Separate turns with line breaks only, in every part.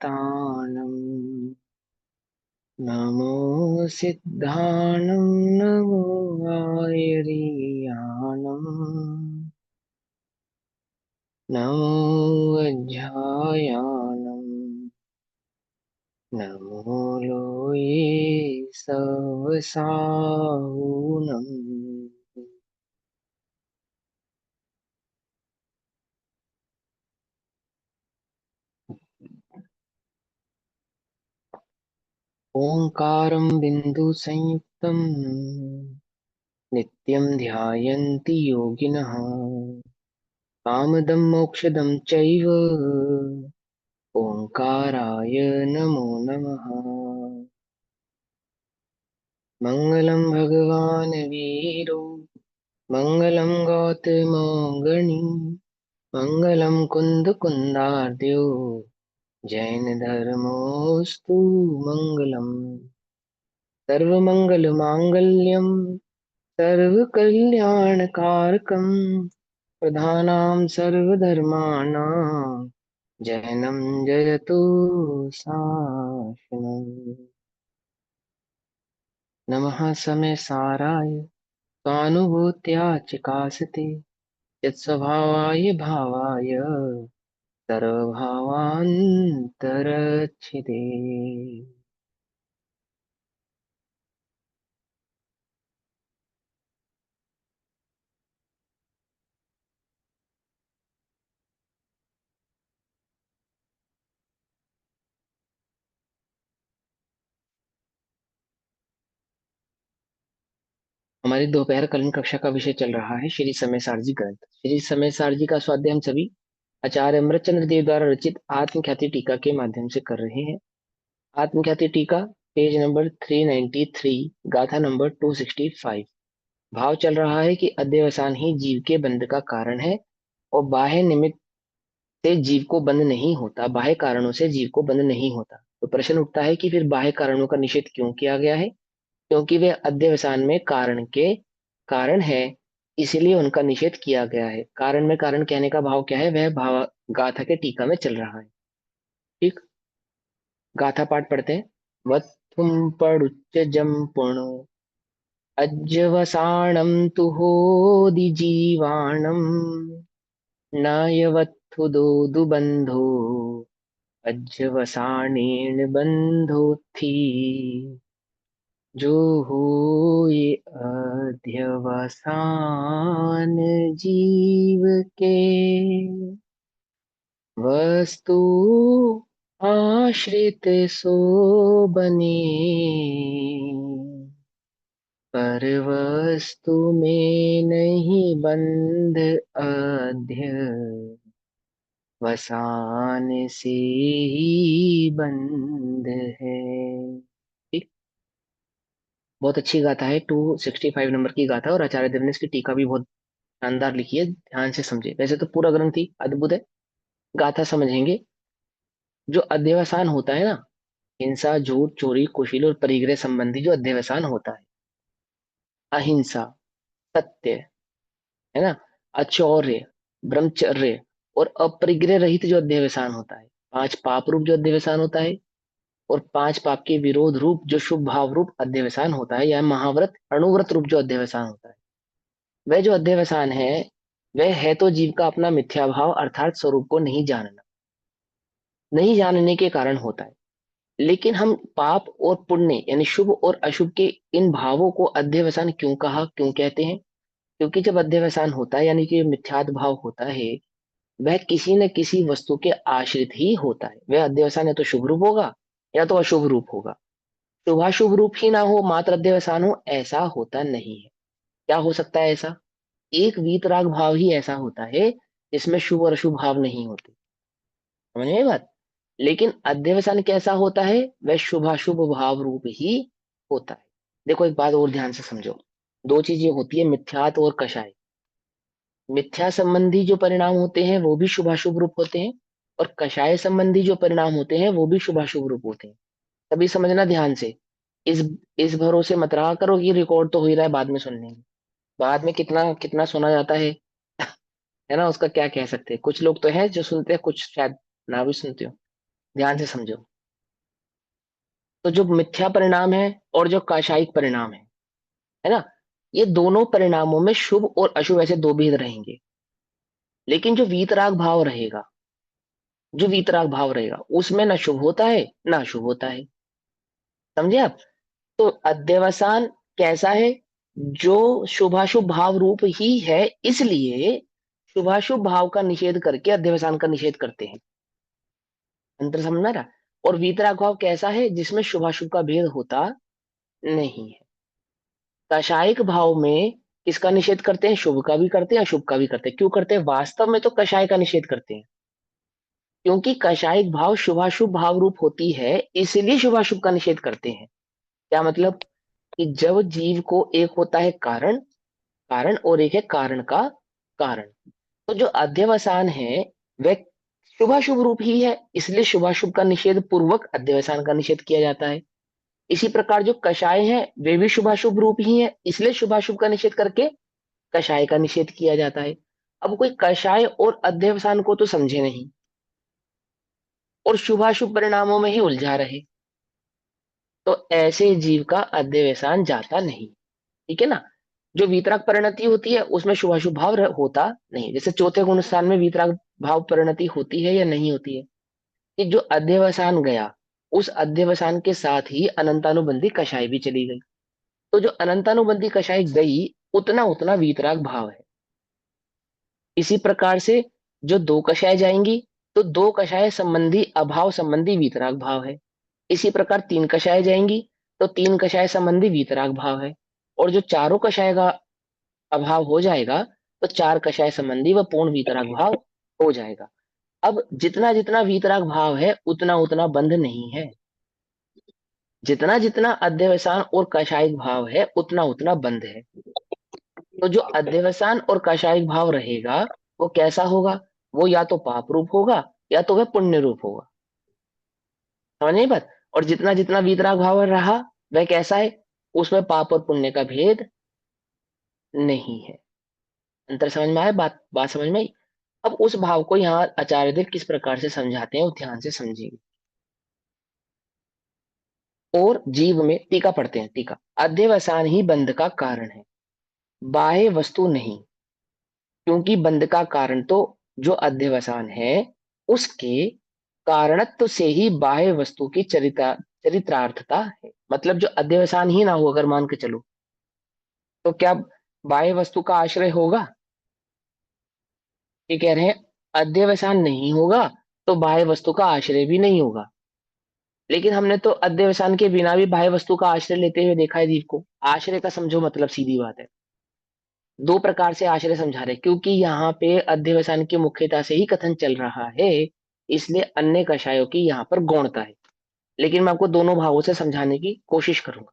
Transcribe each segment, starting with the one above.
तानम् नमो सिद्धाणं नमो आयर्याणम् नमो वज्रायाणम् नमो लोये सवसाहुनम्। ओंकारं बिंदु संयुक्तम् नित्यं ध्यायन्ति योगिनः कामदं मोक्षदं चैव ओंकाराय नमो नमः। मङ्गलं भगवान् वीरो मङ्गलं गौतमोऽगणि मङ्गलं कुन्दकुन्दार्द्यो जैनधर्मोऽस्तु मङ्गलम्। सर्वमङ्गलमाङ्गल्यं सर्वकल्याणकारकं प्रधानां सर्वधर्माणां जैनं जयतु शासनम्। नमः समय साराय स्वानुभूत्या चिकासते यत्स्वभावाय भावाय सर्वभावान्तरच्छिते। हमारी दोपहर कालीन कक्षा का विषय चल रहा है श्री समय सारजी ग्रंथ। श्री समय सारजी का स्वाध्याय हम सभी आचार्य अमृतचंद्र देव द्वारा रचित आत्मख्याति टीका के माध्यम से कर रहे हैं। आत्मख्याति टीका पेज नंबर 393, गाथा नंबर 265। भाव चल रहा है कि अध्यवसान ही जीव के बंध का कारण है और बाह्य निमित्त से जीव को बंध नहीं होता, बाह्य कारणों से जीव को बंध नहीं होता। तो प्रश्न उठता है कि फिर बाह्य कारणों का निषेध क्यों किया गया है? क्योंकि वे अध्यवसान में कारण के कारण है, इसलिए उनका निषेध किया गया है। कारण में कारण कहने का भाव क्या है, वह भाव गाथा के टीका में चल रहा है। ठीक, गाथा पाठ पढ़ते हैं। वत्थुम पड़ुच्च जम पुणो अज्जवसाणम तुहोदि जीवाणम नायवत्थुदोदु बंधो अज्जवसाणेन बंधोत्थि जो हो ये अध्यवसान जीव के वस्तु आश्रित सो बने पर वस्तु में नहीं बंध अध्यवसान से ही बंध है। ठीक, बहुत अच्छी गाथा है, 265 नंबर की गाथा, और आचार्य देव ने इसकी टीका भी बहुत शानदार लिखी है। ध्यान से समझे, वैसे तो पूरा ग्रंथ ही अद्भुत है, गाथा समझेंगे। जो अध्यवसान होता है ना, हिंसा झूठ चोरी कुशील और परिग्रह संबंधी जो अध्यवसान होता है, अहिंसा, सत्य, है ना, अचौर्य, ब्रह्मचर्य और अपरिग्रह रहित जो अध्यवसान होता है, पांच पाप रूप जो अध्यवसान होता है, और पांच पाप के विरोध रूप जो शुभ भाव रूप अध्यवसान होता है, या महाव्रत अणुव्रत रूप जो अध्यवसान होता है, वह जो अध्यवसान है, वह है तो जीव का अपना मिथ्या भाव अर्थात स्वरूप को नहीं जानना, नहीं जानने के कारण होता है। लेकिन हम पाप और पुण्य यानी शुभ और अशुभ के इन भावों को अध्यवसान क्यों कहा, क्यों कहते हैं? क्योंकि जब अध्यवसान होता है यानी कि मिथ्यात्व भाव होता है, वह किसी न किसी वस्तु के आश्रित ही होता है। वह अध्यवसान या तो शुभ रूप होगा या तो अशुभ रूप होगा। शुभाशुभ रूप ही ना हो, मात्र अध्यवसान हो, ऐसा होता नहीं है। क्या हो सकता है ऐसा? एक वीतराग भाव ही ऐसा होता है जिसमें शुभ और अशुभ भाव नहीं होते। समझ में बात? लेकिन अध्यवसान कैसा होता है? वह शुभाशुभ भाव रूप ही होता है। देखो एक बात और ध्यान से समझो, दो चीजें होती है, मिथ्यात्व और कषाय। मिथ्या संबंधी जो परिणाम होते हैं वो भी शुभाशुभ रूप होते हैं, और कषाय संबंधी जो परिणाम होते हैं वो भी शुभाशुभ रूप होते हैं। तभी समझना ध्यान से। इस इस भरोसे मत रहा करो कि रिकॉर्ड तो हो ही रहा है, बाद में सुन लेंगे। बाद में कितना कितना सुना जाता है है ना, उसका क्या कह सकते हैं। कुछ लोग तो हैं जो सुनते हैं, कुछ शायद ना भी सुनते हो? ध्यान से समझो। तो जो मिथ्या परिणाम है और जो काशायिक परिणाम है ना, ये दोनों परिणामों में शुभ और अशुभ ऐसे दो भेद रहेंगे। लेकिन जो वीतराग भाव रहेगा, जो वीतराग भाव रहेगा उसमें ना शुभ होता है ना अशुभ होता है। समझे आप? तो अध्यवसान कैसा है? जो शुभाशुभ भाव रूप ही है, इसलिए शुभाशुभ भाव का निषेध करके अध्यवसान का निषेध करते हैं। अंतर समझना रहा? और वीतराग भाव कैसा है? जिसमें शुभाशुभ का भेद होता नहीं है। कषायिक भाव में किसका निषेध करते हैं? शुभ का भी करते हैं अशुभ का भी करते हैं। क्यों करते हैं? वास्तव में तो कषाय का निषेध करते हैं, क्योंकि कषायिक भाव शुभाशुभ भाव रूप होती है, इसलिए शुभाशुभ का निषेध करते हैं। क्या मतलब? कि जब जीव को एक होता है कारण, कारण और एक है कारण का कारण, तो जो अध्यवसान है वह शुभाशुभ रूप ही है, इसलिए शुभाशुभ का निषेध पूर्वक अध्यवसान का निषेध किया जाता है। इसी प्रकार जो कषाय है वे भी शुभाशुभ रूप ही है, इसलिए शुभाशुभ का निषेध करके कषाय का निषेध किया जाता है। अब कोई कषाय और अध्यवसान को तो समझे नहीं और शुभाशुभ परिणामों में ही उलझा रहे, तो ऐसे जीव का अध्यवसान जाता नहीं। ठीक है ना? जो वीतराग परिणति होती है उसमें शुभाशुभ भाव होता नहीं। जैसे चौथे गुण स्थान में वीतराग भाव परिणति होती है या नहीं होती है? कि जो अध्यवसान गया, उस अध्यवसान के साथ ही अनंतानुबंधी कषाय भी चली गई। तो जो अनंतानुबंधी कषाय गई, उतना उतना वीतराग भाव है। इसी प्रकार से जो दो कषाय जाएंगी, तो दो कषाय संबंधी अभाव संबंधी वीतराग भाव है। इसी प्रकार तीन कषाय जाएंगी, तो तीन कषाय संबंधी वीतराग भाव है। और जो चारों कषाय का अभाव हो जाएगा, तो चार कषाय संबंधी व पूर्ण वीतराग भाव हो जाएगा। अब जितना जितना वीतराग भाव है उतना उतना बंध नहीं है। जितना जितना अध्यवसान और कषायिक भाव है उतना उतना बंध है। तो जो अध्यवसान और कषायिक भाव रहेगा वो कैसा होगा? वो या तो पाप रूप होगा या तो वह पुण्य रूप होगा। समझ नहीं बात? और जितना जितना वीतराग भाव रहा वह कैसा है? उसमें पाप और पुण्य का भेद नहीं है। अंतर समझ में आया? बात बात समझ में आई? अब उस भाव को यहाँ आचार्य देव किस प्रकार से समझाते हैं वो ध्यान से समझेंगे। और जीव में टीका पढ़ते हैं। टीका, अध्यवसान ही बंध का कारण है, बाह्य वस्तु नहीं। क्योंकि बंध का कारण तो जो अध्यवसान है उसके कारणत्व से ही बाह्य वस्तु की चरित्रार्थता है। मतलब जो अध्यवसान ही ना हो अगर मान के चलो, तो क्या बाह्य वस्तु का आश्रय होगा? ये कह रहे हैं अध्यवसान नहीं होगा तो बाह्य वस्तु का आश्रय भी नहीं होगा। लेकिन हमने तो अध्यवसान के बिना भी बाह्य वस्तु का आश्रय लेते हुए देखा है जीव को। आश्रय का समझो मतलब सीधी बात है, दो प्रकार से आश्रय समझा रहे, क्योंकि यहाँ पे अध्यवसान की मुख्यता से ही कथन चल रहा है, इसलिए अन्य कषायों की यहाँ पर गौणता है। लेकिन मैं आपको दोनों भावों से समझाने की कोशिश करूंगा।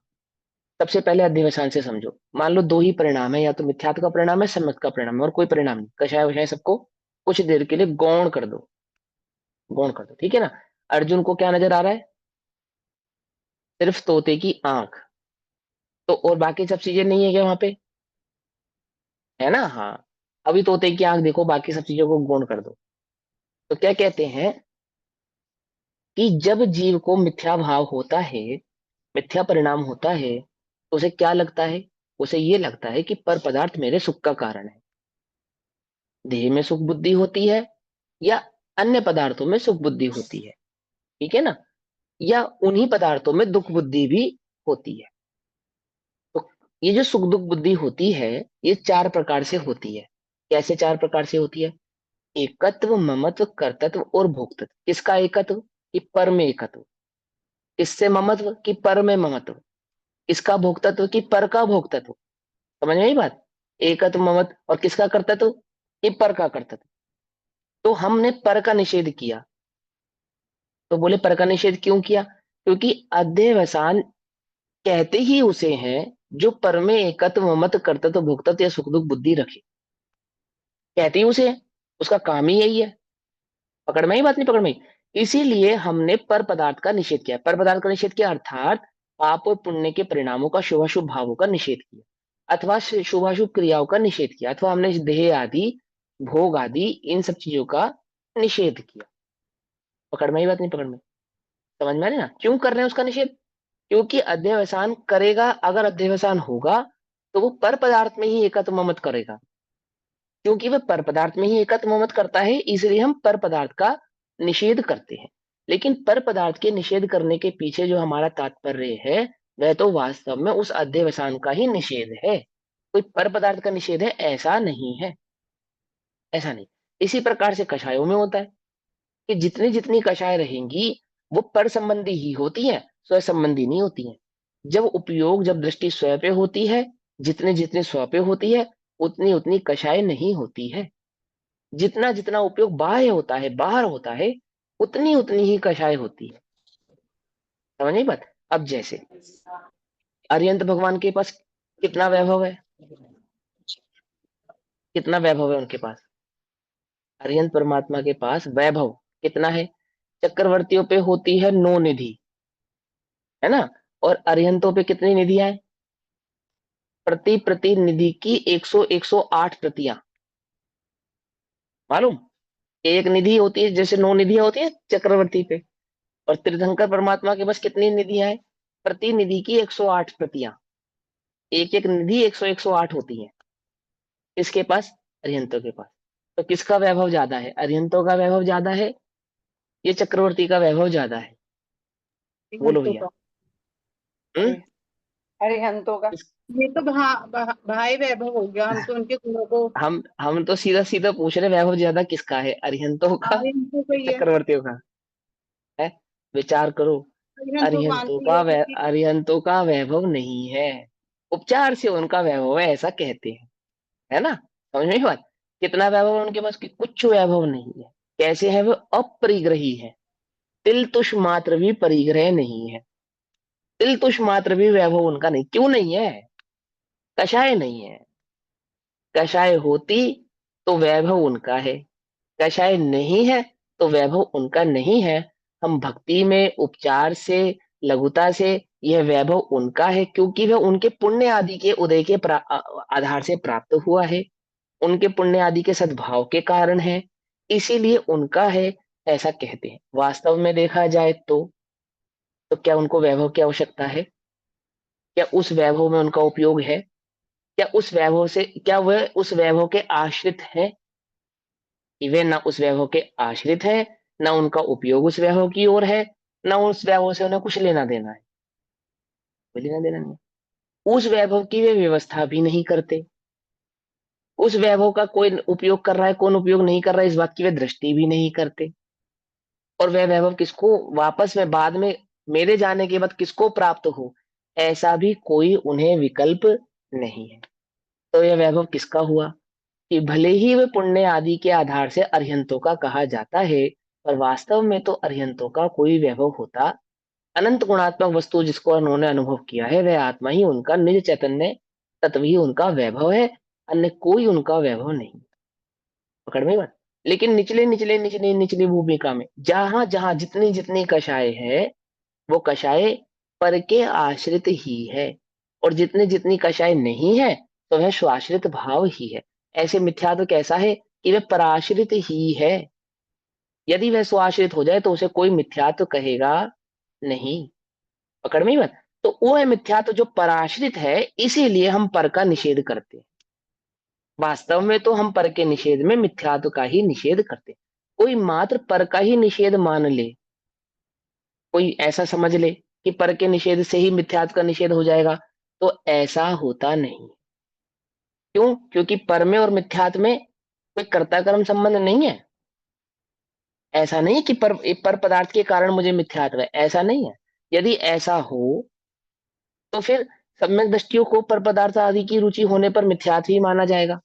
सबसे पहले अध्यवसान से समझो। मान लो दो ही परिणाम है, या तो मिथ्यात्व का परिणाम है, सम्मत का परिणाम है, और कोई परिणाम नहीं, कषाय वषाय सबको कुछ देर के लिए गौण कर दो। गौण कर दो, ठीक है ना? अर्जुन को क्या नजर आ रहा है? सिर्फ तोते की आंख। तो और बाकी सब चीजें नहीं है क्या वहां पे? है ना? हाँ। अभी तोते की आंख देखो, बाकी सब चीजों को गौण कर दो। तो क्या कहते हैं कि जब जीव को मिथ्या भाव होता है, मिथ्या परिणाम होता है, तो उसे क्या लगता है? उसे ये लगता है कि पर पदार्थ मेरे सुख का कारण है। देह में सुख बुद्धि होती है या अन्य पदार्थों में सुख बुद्धि होती है, ठीक है ना? या उन्हीं पदार्थों में दुख बुद्धि भी होती है। तो ये जो सुख दुख बुद्धि होती है, ये चार प्रकार से होती है। कैसे चार प्रकार से होती है? एकत्व, ममत्व, कर्तत्व और भोक्तत्व। किसका एकत्व? कि पर में एकत्व। किससे ममत्व? कि पर में ममत्व। किसका भोक्तत्व? कि पर का भोक्तत्व। समझ में आई बात? एकत्व ममत्व, और किसका कर्तत्व? कि पर का कर्तत्व। तो हमने पर का निषेध किया। तो बोले पर का निषेध क्यों किया? क्योंकि अध्यवसान कहते ही उसे हैं जो पर में एकत्व ममत्व कर्तत्व भोक्तत्व या सुख दुख बुद्धि रखे। कहते ही उसे है, उसका काम ही यही है। पकड़ में ही बात? नहीं पकड़ में? इसीलिए हमने पर पदार्थ का निषेध किया। पर पदार्थ का निषेध किया अर्थात पाप और पुण्य के परिणामों का, शुभाशुभ भावों का निषेध किया, अथवा शुभाशुभ क्रियाओं का निषेध किया, अथवा हमने देह आदि, भोग आदि इन सब चीजों का निषेध किया। पकड़ में ही बात नहीं, पकड़ में, समझ में आ रही ना क्यों कर रहे हैं उसका निषेध? क्योंकि अध्यवसान करेगा, अगर अध्यवसान होगा तो वो पर पदार्थ में ही एकत्व ममत करेगा। क्योंकि वह पर पदार्थ में ही एकत्व ममत करता है, इसलिए हम पर पदार्थ का निषेध करते हैं। लेकिन पर पदार्थ के निषेध करने के पीछे जो हमारा तात्पर्य है, वह तो वास्तव में उस अध्यवसान का ही निषेध है। कोई पर पदार्थ का निषेध है ऐसा नहीं है, ऐसा नहीं। इसी प्रकार से कषायों में होता है कि जितनी जितनी कषाय रहेंगी वो पर संबंधी ही होती है, स्व संबंधी नहीं होती है। जब उपयोग, जब दृष्टि स्व पे होती है, जितने जितने स्व पे होती है, उतनी उतनी कषाय नहीं होती है। जितना जितना उपयोग बाह्य होता है, बाहर होता है, उतनी उतनी ही कषाय होती है। समझ नहीं बात? अब जैसे अरिहंत भगवान के पास कितना वैभव है, कितना वैभव है उनके पास? अरिहंत परमात्मा के पास वैभव कितना है? चक्रवर्तियों पे होती है 9 निधि, है ना? और अरिहंतों पे कितनी निधियां हैं? प्रति प्रतिनिधि की 108 प्रतियां। मालूम? एक निधि होती है, जैसे 9 निधियां होती है चक्रवर्ती पे, और तीर्थंकर परमात्मा के पास कितनी निधियां हैं? प्रतिनिधि की 108 प्रतियां। एक एक निधि 108 होती है। किसके पास? अरिहंतों के पास। तो किसका वैभव ज्यादा है? अरिहंतों का वैभव ज्यादा है, ये चक्रवर्ती का वैभव ज्यादा है? बोलो
हंतों
भैया।
का।
हम्म?
अरे, अरे हंतों का।
किस-
ये तो भाई वैभव हो गया, हम तो उनके गुणों को।
हम तो सीधा सीधा पूछ रहे वैभव ज्यादा किसका है, अरिहंतों का,
अरे हंतों का ही है।
चक्रवर्तियों का? है? विचार करो।
अरे हम तो मानते हैं क्योंकि
अरिहंतों का वैभव नहीं है, उपचार से उनका वैभव है ऐसा कहते हैं, है ना? समझ में बात? कितना वैभव है उनके पास कि कुछ वैभव नहीं है। कैसे है वो? अपरिग्रही है। तिल तुष मात्र भी परिग्रह नहीं है। तिल तुष मात्र भी वैभव उनका नहीं। क्यों नहीं है? कषाय नहीं है। कषाय होती तो वैभव उनका है, कषाय नहीं है तो वैभव उनका नहीं है। हम भक्ति में उपचार से, लघुता से, यह वैभव उनका है क्योंकि वह उनके पुण्य आदि के उदय के आधार से प्राप्त हुआ है, उनके पुण्य आदि के सद्भाव के कारण है, इसीलिए उनका है ऐसा कहते हैं। वास्तव में देखा जाए तो क्या उनको वैभव की आवश्यकता है? क्या उस वैभव में उनका उपयोग है? क्या उस वैभव से, क्या वह उस वैभव के आश्रित है? कि वे ना उस वैभव के आश्रित है, ना उनका उपयोग उस वैभव की ओर है, ना उस वैभव से उन्हें कुछ लेना देना है। कोई लेना देना नहीं है। उस वैभव की वे व्यवस्था भी नहीं करते। उस वैभव का कोई उपयोग कर रहा है, कौन उपयोग नहीं कर रहा है, इस बात की वे दृष्टि भी नहीं करते। और वह वैभव किसको वापस में बाद में, मेरे जाने के बाद किसको प्राप्त हो, ऐसा भी कोई उन्हें विकल्प नहीं है। तो यह वैभव किसका हुआ? कि भले ही वे पुण्य आदि के आधार से अरिहंतों का कहा जाता है, पर वास्तव में तो अरिहंतों का कोई वैभव होता, अनंत गुणात्मक वस्तु जिसको उन्होंने अनुभव किया है, वह आत्मा ही उनका निज चैतन्य तत्व ही उनका वैभव है, अन्य कोई उनका वैभव नहीं। पकड़ में बात? लेकिन निचले निचले निचले निचली भूमिका में जहां जहां जितनी जितनी कषाय है, वो कषाय पर के आश्रित ही है, और जितने जितनी कषाय नहीं है तो वह स्वाश्रित भाव ही है। ऐसे मिथ्यात्व कैसा है कि वह पराश्रित ही है। यदि वह स्वाश्रित हो जाए तो उसे कोई मिथ्यात्व कहेगा नहीं। पकड़ में ही बात? तो वो है मिथ्यात्व जो पराश्रित है, इसीलिए हम पर का निषेध करते हैं। वास्तव में तो हम पर के निषेध में मिथ्यात्व का ही निषेध करते हैं। कोई मात्र पर का ही निषेध मान ले, कोई ऐसा समझ ले कि पर के निषेध से ही मिथ्यात्व का निषेध हो जाएगा, तो ऐसा होता नहीं। क्यों? क्योंकि पर में और मिथ्यात्व में कोई कर्ता कर्म संबंध नहीं है। ऐसा नहीं कि पर पदार्थ के कारण मुझे मिथ्यात्व है, ऐसा नहीं है। यदि ऐसा हो तो फिर सम्यक दृष्टियों को पर पदार्थ आदि की रुचि होने पर मिथ्यात्व ही माना जाएगा।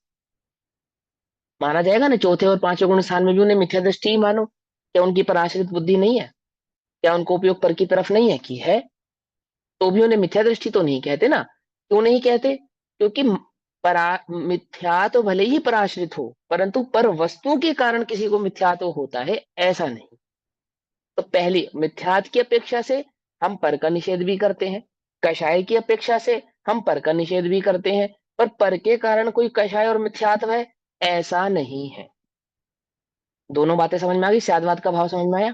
माना जाएगा ना, चौथे और पांचवें गुण स्थान में भी उन्हें मिथ्या दृष्टि ही मानो। क्या उनकी पराश्रित बुद्धि नहीं है? क्या उनको उपयोग पर की तरफ नहीं है कि है? तो भी उन्हें मिथ्या दृष्टि तो नहीं कहते ना। क्यों नहीं कहते? क्योंकि मिथ्या तो भले ही पराश्रित हो, परंतु पर वस्तु के कारण किसी को मिथ्या तो होता है ऐसा नहीं। तो पहली मिथ्यात की अपेक्षा से हम पर का निषेध भी करते हैं, कषाय की अपेक्षा से हम पर का निषेध भी करते हैं, पर के कारण कोई कषाय और मिथ्यात्व है ऐसा नहीं है। दोनों बातें समझ में आ गई? शादवाद का भाव समझ में आया?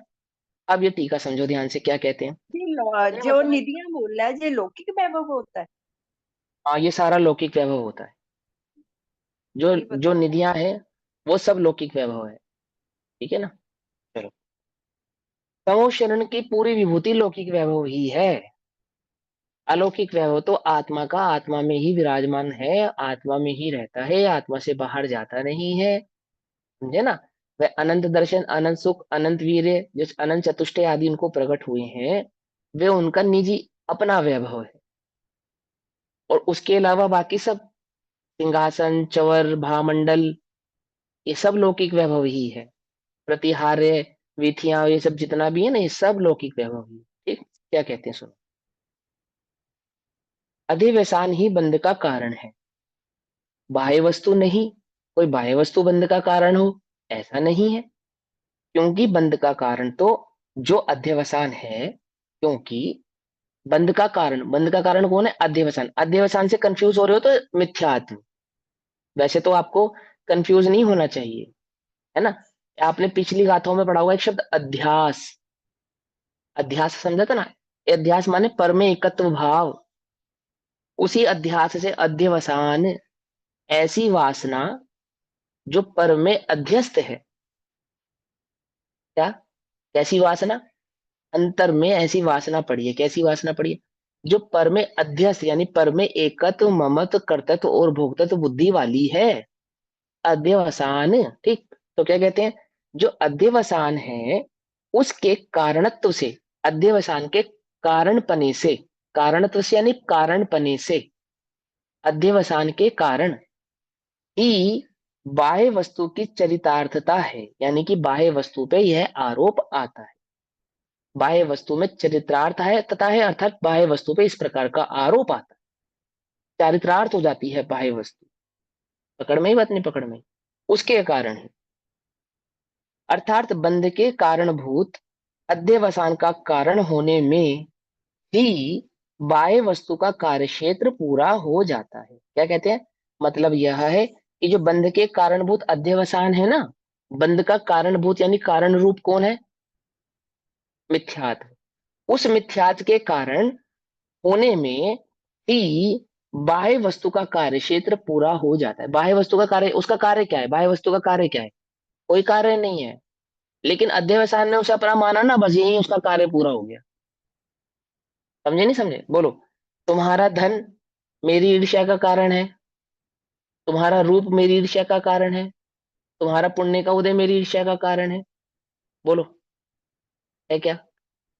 अब ये टीका समझो ध्यान से, क्या कहते हैं। मैंने
जो
बताया
निधियां बोल रहा है ये लौकिक वैभव होता है।
हाँ, ये सारा लौकिक वैभव होता है। जो
ये
जो
बताओ।
निधियां हैं वो सब लौकिक वैभव है। ठीक है ना। चलो, तमो शरण की पूरी विभूति लौकिक वैभव ही है। अलौकिक वैभव तो आत्मा का आत्मा में ही विराजमान है, आत्मा में ही रहता है, आत्मा से बाहर जाता नहीं है। समझे ना। वह अनंत दर्शन, अनंत सुख, अनंत वीर्य, जिस अनंत चतुष्टय आदि उनको प्रकट हुए हैं, वे उनका निजी अपना वैभव है। और उसके अलावा बाकी सब, सिंहासन, चवर, भामंडल, ये सब लौकिक वैभव ही है। प्रतिहार्य, विथियां, ये सब जितना भी है ना, ये सब लौकिक वैभव ही है। ठीक, क्या कहते हैं सुनो। अधिवसान ही बंध का कारण है, बाह्य वस्तु नहीं। कोई बाह्य वस्तु बंध का कारण हो, ऐसा नहीं है। क्योंकि बंध का कारण तो जो अध्यवसान है, क्योंकि बंध का कारण कौन है? अध्यवसान। अध्यवसान से कंफ्यूज हो रहे हो तो मिथ्यात्व। वैसे तो आपको कंफ्यूज नहीं होना चाहिए, है ना। आपने पिछली गाथाओं में पढ़ा हुआ एक शब्द अध्यास। अध्यास समझा था ना। अध्यास माने पर में एकत्व भाव। उसी अध्यास से अध्यवसान, ऐसी वासना जो पर में अध्यस्त है। क्या? कैसी वासना? अंतर में ऐसी वासना पड़ी है। कैसी वासना पड़ी है? जो पर में अध्यस्त यानी पर में एकत्व, ममत्व, कर्तृत्व और भोक्तत्व बुद्धि वाली है, अध्यवसान। ठीक, तो क्या कहते हैं? जो अध्यवसान है उसके कारणत्व से, अध्यवसान के कारणपने से, कारणत्व से यानी कारणपने से, अध्यवसान के कारण ही बाह्य वस्तु की चरितार्थता है, यानी कि बाह्य वस्तु पे यह आरोप आता है। बाह्य वस्तु में चरित्रार्थ है तथा है, अर्थात बाह्य वस्तु पे इस प्रकार का आरोप आता है, चारित्रार्थ हो जाती है बाह्य वस्तु। पकड़ में ही बात, नहीं पकड़ में ही? उसके कारण है। अर्थात बंध के कारणभूत अध्यवसान का कारण होने में ही बाह्य वस्तु का कार्यक्षेत्र पूरा हो जाता है। क्या कहते हैं? मतलब यह है कि जो बंध के कारणभूत अध्यवसान है ना, बंध का कारणभूत यानी कारण रूप कौन है? मिथ्यात्व। उस मिथ्यात्व के कारण होने में ही बाह्य वस्तु का कार्य क्षेत्र पूरा हो जाता है। बाह्य वस्तु का कार्य, उसका कार्य क्या है? बाह्य वस्तु का कार्य क्या है? कोई कार्य नहीं है। लेकिन अध्यवसान ने उसे अपना माना ना, बस यही उसका कार्य पूरा हो गया। समझे नहीं समझे? बोलो। तुम्हारा धन मेरी ईर्ष्या का कारण है, तुम्हारा रूप मेरी ईर्ष्या का कारण है, तुम्हारा पुण्य का उदय मेरी ईर्ष्या का कारण है। बोलो, है क्या?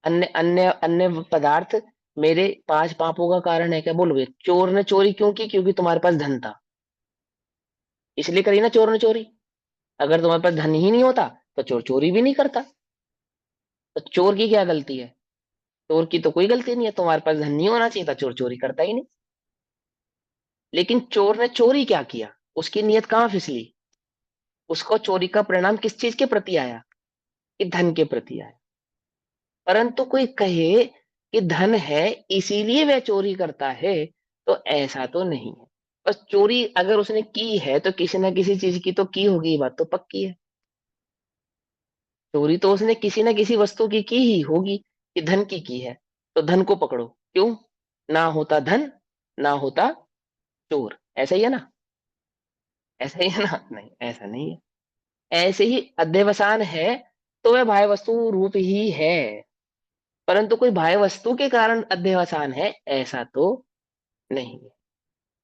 अन्य अन्य अन्य पदार्थ मेरे पांच पापों का कारण है क्या? बोलोगे। चोर ने चोरी क्यों की? क्योंकि तुम्हारे पास धन था, इसलिए करी ना चोर ने चोरी। अगर तुम्हारे पास धन ही नहीं होता तो चोर चोरी भी नहीं करता। तो चोर की क्या गलती है? चोर की तो कोई गलती नहीं है, तुम्हारे पास धन नहीं होना चाहिए था, चोर चोरी करता ही नहीं। लेकिन चोर ने चोरी क्या किया? उसकी नीयत कहाँ फिसली? उसको चोरी का परिणाम किस चीज के प्रति आया? कि धन के प्रति आया। परंतु कोई कहे कि धन है इसीलिए वह चोरी करता है, तो ऐसा तो नहीं है। बस चोरी अगर उसने की है तो किसी ना किसी चीज की तो की होगी, ये बात तो पक्की है। चोरी तो उसने किसी ना किसी वस्तु की ही होगी, कि धन की है। तो धन को पकड़ो। क्यों? ना होता धन, ना होता चोर। ऐसा ही है ना? ऐसा ही है ना? नहीं, ऐसा नहीं है। ऐसे ही अध्यवसान है तो वह बाह्य वस्तु रूप ही है, परंतु कोई बाह्य वस्तु के कारण अध्यवसान है, ऐसा तो नहीं है।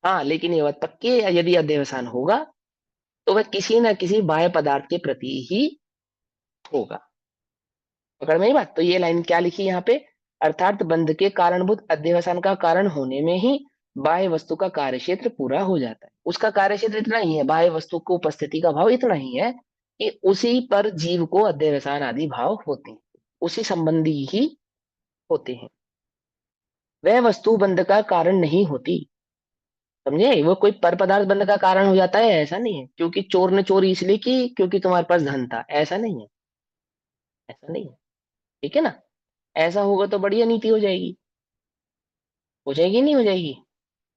हाँ, लेकिन ये बात पक्की है, यदि अध्यवसान होगा तो वह किसी न किसी बाह्य पदार्थ के प्रति ही होगा। पकड़ में ही बात। तो ये लाइन क्या लिखी यहाँ पे? अर्थात बंध के कारणभूत अध्यवसान का कारण होने में ही बाह्य वस्तु का कार्य क्षेत्र पूरा हो जाता है। उसका कार्य क्षेत्र इतना ही है, बाह्य वस्तु को उपस्थिति का भाव इतना ही है कि उसी पर जीव को अध्यवसान आदि भाव होते हैं, उसी संबंधी ही होते हैं। वह वस्तु बंध का कारण नहीं होती। समझे? वो कोई पर पदार्थ बंध का कारण हो जाता है, ऐसा नहीं है। क्योंकि चोर ने चोरी इसलिए की क्योंकि तुम्हारे पास धन था, ऐसा नहीं है। ऐसा नहीं है। ठीक है ना। ऐसा होगा तो बढ़िया नीति हो जाएगी। हो जाएगी नहीं हो जाएगी?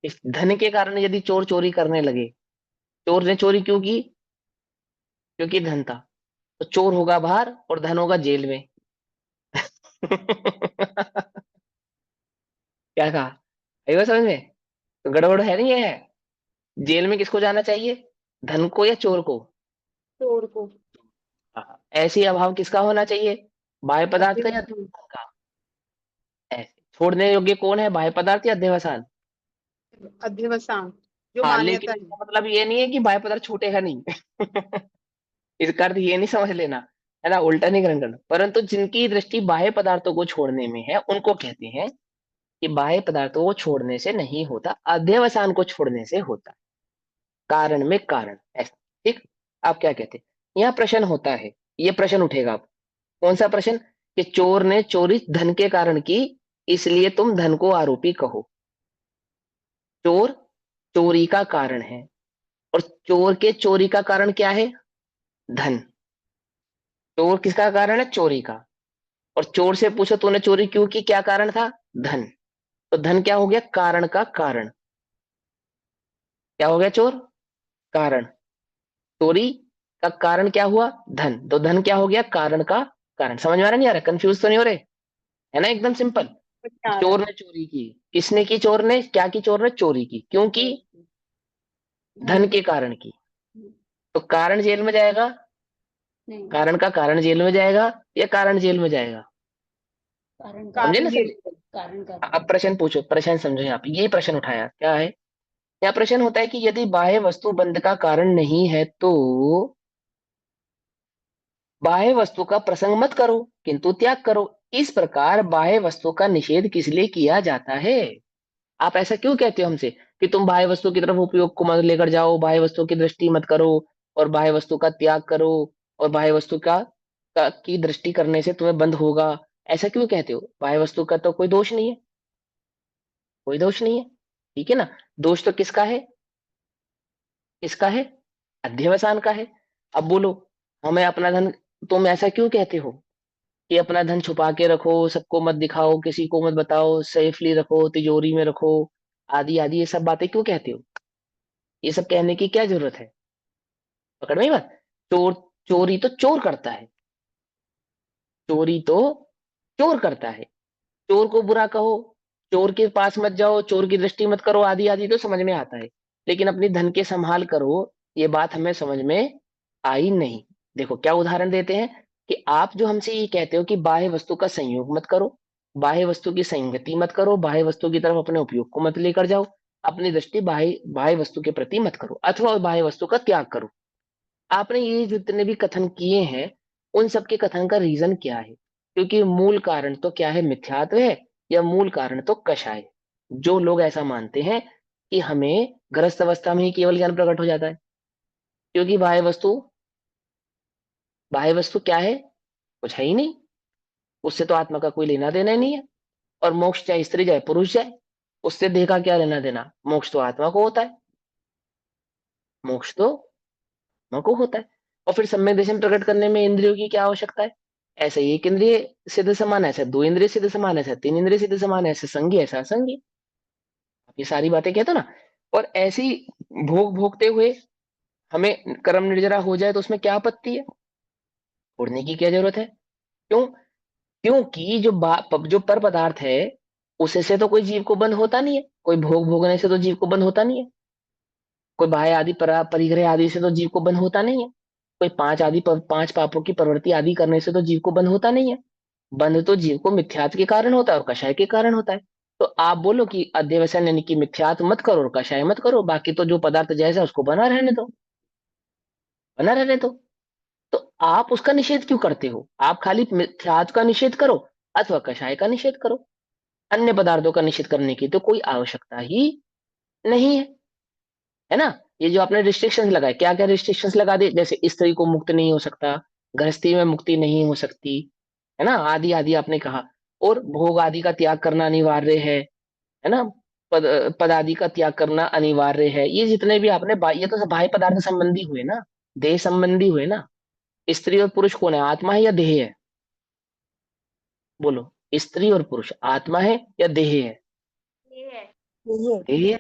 इस धन के कारण यदि चोर चोरी करने लगे, चोर ने चोरी क्यों की? क्योंकि धन था। तो चोर होगा बाहर और धन होगा जेल में। क्या कहा? आई बात समझ में? तो गड़बड़ है नहीं है? जेल में किसको जाना चाहिए? धन को या चोर को?
चोर को।
हाँ। ऐसी अभाव किसका होना चाहिए? बाह्य पदार्थ का या
अध्यवसान।
धन का? ऐसे छोड़ने योग्य कौन है, बाह्य पदार्थ या अध्यवसान?
अध्यवसान जो
हाँ,
मान्यता
लेकिन
है।
इसका मतलब ये नहीं है कि बाह्य पदार्थ छूटेगा नहीं। इसका अर्थ ये नहीं समझ लेना, है ना, उल्टा नहीं ग्रहण करना। परंतु जिनकी दृष्टि बाह्य पदार्थों को छोड़ने में है उनको कहते हैं कि बाह्य पदार्थों को छोड़ने से नहीं होता, अध्यवसान को छोड़ने से होता। कारण में कारण ऐसा। ठीक। आप क्या कहते हैं? यहाँ प्रश्न होता है, ये प्रश्न उठेगा आप। कौन सा प्रश्न? कि चोर ने चोरी धन के कारण की, इसलिए तुम धन को आरोपी कहो। चोर चोरी का कारण है, और चोर के चोरी का कारण क्या है? धन। चोर किसका कारण है? चोरी का। और चोर से पूछो तूने चोरी क्यों की, क्या कारण था? धन। तो धन क्या हो गया? कारण का कारण। क्या हो गया? चोर कारण। चोरी का कारण क्या हुआ? धन। तो धन क्या हो गया? कारण का कारण। समझ में आ रहा नहीं आ रहा? कंफ्यूज तो नहीं हो रहे? है ना, एकदम सिंपल।
क्या आ रहा
चोर
है?
ने चोरी की। किसने की? चोर ने क्या की? चोर ने चोरी की। क्यों की?
चोर को। धन
धन
के।
के कारण की। तो कारण जेल में जाएगा?
नहीं।
कारण का कारण जेल में जाएगा या कारण जेल में जाएगा?
कारण
समझे
कारण
ना
जेल
सभी?
में। कारण का।
अब प्रश्न पूछो, प्रश्न समझो। यहाँ पे ये प्रश्न उठाया क्या है? यहाँ प्रश्न होता है कि यदि बाह्य वस्तु बंध का कारण नहीं है तो बाह्य वस्तु का प्रसंग मत करो किंतु त्याग करो। इस प्रकार बाह्य वस्तु का निषेध किस लिए किया जाता है? आप ऐसा क्यों कहते हो हमसे कि तुम बाह्य वस्तु की तरफ उपयोग को मत लेकर जाओ, बाह्य वस्तु की दृष्टि मत करो, और बाह्य वस्तु का त्याग करो, और बाह्य वस्तु की दृष्टि करने से तुम्हें बंध होगा? ऐसा क्यों कहते हो? बाह्य वस्तु का तो कोई दोष नहीं है, कोई दोष नहीं है। ठीक है ना? दोष तो किसका है? किसका है? अध्यवसान का है। अब बोलो, हमें अपना धन, तुम ऐसा क्यों कहते हो कि अपना धन छुपा के रखो, सबको मत दिखाओ, किसी को मत बताओ, सेफली रखो, तिजोरी में रखो, आदि आदि, ये सब बातें क्यों कहते हो? ये सब कहने की क्या जरूरत है? पकड़ में ही बात। चोर चोरी तो चोर करता है, चोरी तो चोर करता है। चोर को बुरा कहो, चोर के पास मत जाओ, चोर की दृष्टि मत करो, आदि आदि तो समझ में आता है। लेकिन अपनी धन के संभाल करो, ये बात हमें समझ में आई नहीं। देखो क्या उदाहरण देते हैं कि आप जो हमसे ये कहते हो कि बाह्य वस्तु का संयोग मत करो, बाह्य वस्तु की संगति मत करो, बाह्य वस्तु की तरफ अपने उपयोग को मत लेकर जाओ, अपनी दृष्टि बाह्य बाह्य वस्तु के प्रति मत करो, अथवा बाह्य वस्तु का त्याग करो। आपने ये जितने भी कथन किए हैं, उन सब के कथन का रीजन क्या है? क्योंकि मूल कारण तो क्या है? मिथ्यात्व है, या मूल कारण तो कषाय है। जो लोग ऐसा मानते हैं कि हमें गृहस्थ अवस्था में ही केवल ज्ञान प्रकट हो जाता है, क्योंकि बाह्य वस्तु क्या है? कुछ है ही नहीं, उससे तो आत्मा का कोई लेना देना ही नहीं है। और मोक्ष चाहे स्त्री जाए पुरुष जाए, उससे देह का क्या लेना देना? मोक्ष तो आत्मा को होता है, मोक्ष तो आत्मा को होता है। और फिर सम्यक दर्शन प्रकट करने में इंद्रियों की क्या आवश्यकता है? ऐसे एक इंद्रिय सिद्ध समान है, ऐसे दो इंद्रिय सिद्ध समान है, ऐसे तीन इंद्रिय सिद्ध समान है, ऐसे संगी ऐसा असंगी। आप ये सारी बातें कहते हो ना। और ऐसी भोग भोगते हुए हमें कर्म निर्जरा हो जाए तो उसमें क्या आपत्ति है? छोड़ने की क्या जरूरत है? क्यों? क्योंकि जो पर पदार्थ है, उससे से तो कोई जीव को बंध होता नहीं है, कोई भोग भोगने से तो जीव को बंध होता नहीं है, कोई बाह्य आदि परिग्रह आदि से तो जीव को बंध होता नहीं है, कोई पांच पापों की प्रवृत्ति आदि करने से तो जीव को बंध होता नहीं है। बंध तो जीव को मिथ्यात्व के कारण होता है और कषाय के कारण होता है। तो आप बोलो कि अध्यवसान यानी कि मिथ्यात्व मत करो और कषाय मत करो, बाकी तो जो पदार्थ जैसा है उसको बना रहने दो, बना रहने दो। तो आप उसका निषेध क्यों करते हो? आप खाली मिथ्यात्व का निषेध करो अथवा कषाय का निषेध करो, अन्य पदार्थों का निषेध करने की तो कोई आवश्यकता ही नहीं है ना। ये जो आपने रिस्ट्रिक्शंस लगाए, क्या क्या रिस्ट्रिक्शंस लगा दे, जैसे स्त्री को मुक्त नहीं हो सकता, गृहस्थी में मुक्ति नहीं हो सकती, है ना, आदि आदि आपने कहा। और भोग आदि का त्याग करना अनिवार्य है ना, पद पद आदि का त्याग करना अनिवार्य है। ये जितने भी आपने ये तो सब बाह्य पदार्थ संबंधी हुए ना, देह संबंधी हुए ना। स्त्री और पुरुष कौन है? आत्मा है या देह है? बोलो, स्त्री और पुरुष आत्मा है या देह है?
ये है। ये
देह है,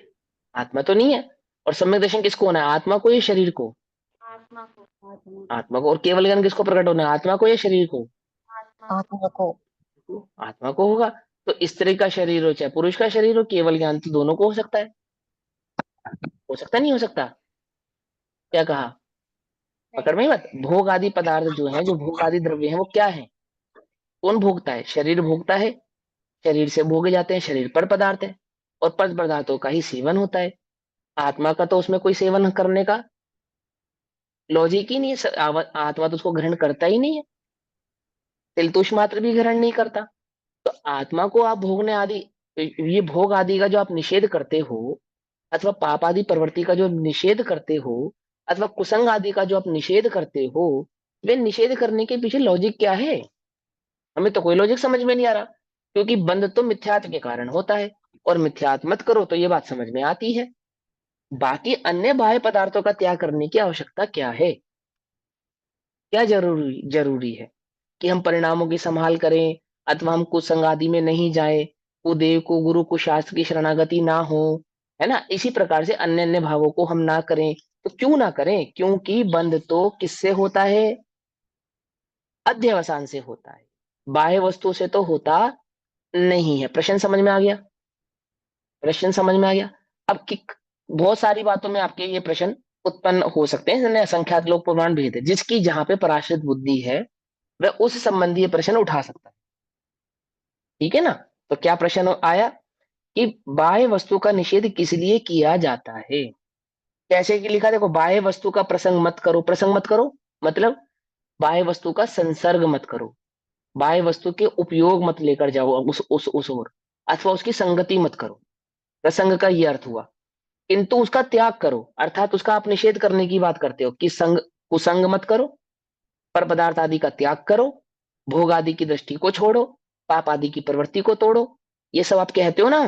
आत्मा तो नहीं है। और सम्यक दर्शन किसको होना है? आत्मा को या शरीर को?
आत्मा को। आत्मा।
आत्मा को। और केवल ज्ञान किसको प्रकट होना है? आत्मा को या शरीर को?
आत्मा को।
आत्मा को होगा। तो स्त्री का शरीर हो चाहे पुरुष का शरीर हो, केवल ज्ञान तो दोनों को हो सकता है। हो सकता नहीं हो सकता? क्या कहा?
नहीं।
पकड़ में ही मत। भोग आदि पदार्थ जो हैं, जो भोग आदि द्रव्य हैं, वो क्या है? कौन भोगता है? शरीर भोगता है। शरीर से भोगे जाते हैं, शरीर पर पदार्थ है। और पर पदार्थों का ही सेवन होता है। आत्मा का तो उसमें कोई सेवन करने का लॉजिक ही नहीं है। आत्मा तो उसको ग्रहण करता ही नहीं है। तिलतुष मात्र भी ग्रहण नहीं करता। तो आत्मा को आप भोगने आदि, ये भोग आदि का जो आप निषेध करते हो, अथवा पाप आदि प्रवृत्ति का जो निषेध करते हो, अथवा कुसंग आदि का जो आप निषेध करते हो, वे निषेध करने के पीछे लॉजिक क्या है? हमें तो कोई लॉजिक समझ में नहीं आ रहा। क्योंकि बंध तो मिथ्यात्व के कारण होता है, और मिथ्यात्व मत करो तो ये बात समझ में आती है। बाकी अन्य बाह्य पदार्थों का त्याग करने की आवश्यकता क्या है? क्या जरूरी जरूरी है कि हम परिणामों की संभाल करें, अथवा हम कुसंग आदि में नहीं जाए, कुदेव को गुरु को शास्त्र की शरणागति ना हो, है ना? इसी प्रकार से अन्य अन्य भावों को हम ना करें। तो क्यों ना करें? क्योंकि बंध तो किससे होता है? अध्यवसान से होता है। बाह्य वस्तु से तो होता नहीं है। प्रश्न समझ में आ गया? प्रश्न समझ में आ गया? अब कि बहुत सारी बातों में आपके ये प्रश्न उत्पन्न हो सकते हैं, जिन्हें असंख्यात लोग प्रमाण भेद है, जिसकी जहां पे पराश्रित बुद्धि है, वह उस संबंधी प्रश्न उठा सकता है। ठीक है ना? तो क्या प्रश्न आया कि बाह्य वस्तु का निषेध किस लिए किया जाता है? कैसे कि लिखा, देखो, बाह्य वस्तु का प्रसंग मत करो। प्रसंग मत करो मतलब बाह्य वस्तु का संसर्ग मत करो, बाह्य वस्तु के उपयोग मत लेकर जाओ उस ओर, अथवा उसकी संगति मत करो। प्रसंग का यह अर्थ हुआ। किंतु उसका त्याग करो, अर्थात उसका आप निषेध करने की बात करते हो कि संग, कुसंग मत करो, पर पदार्थ आदि का त्याग करो, भोग आदि की दृष्टि को छोड़ो, पाप आदि की प्रवृत्ति को तोड़ो। ये सब आप कहते हो ना?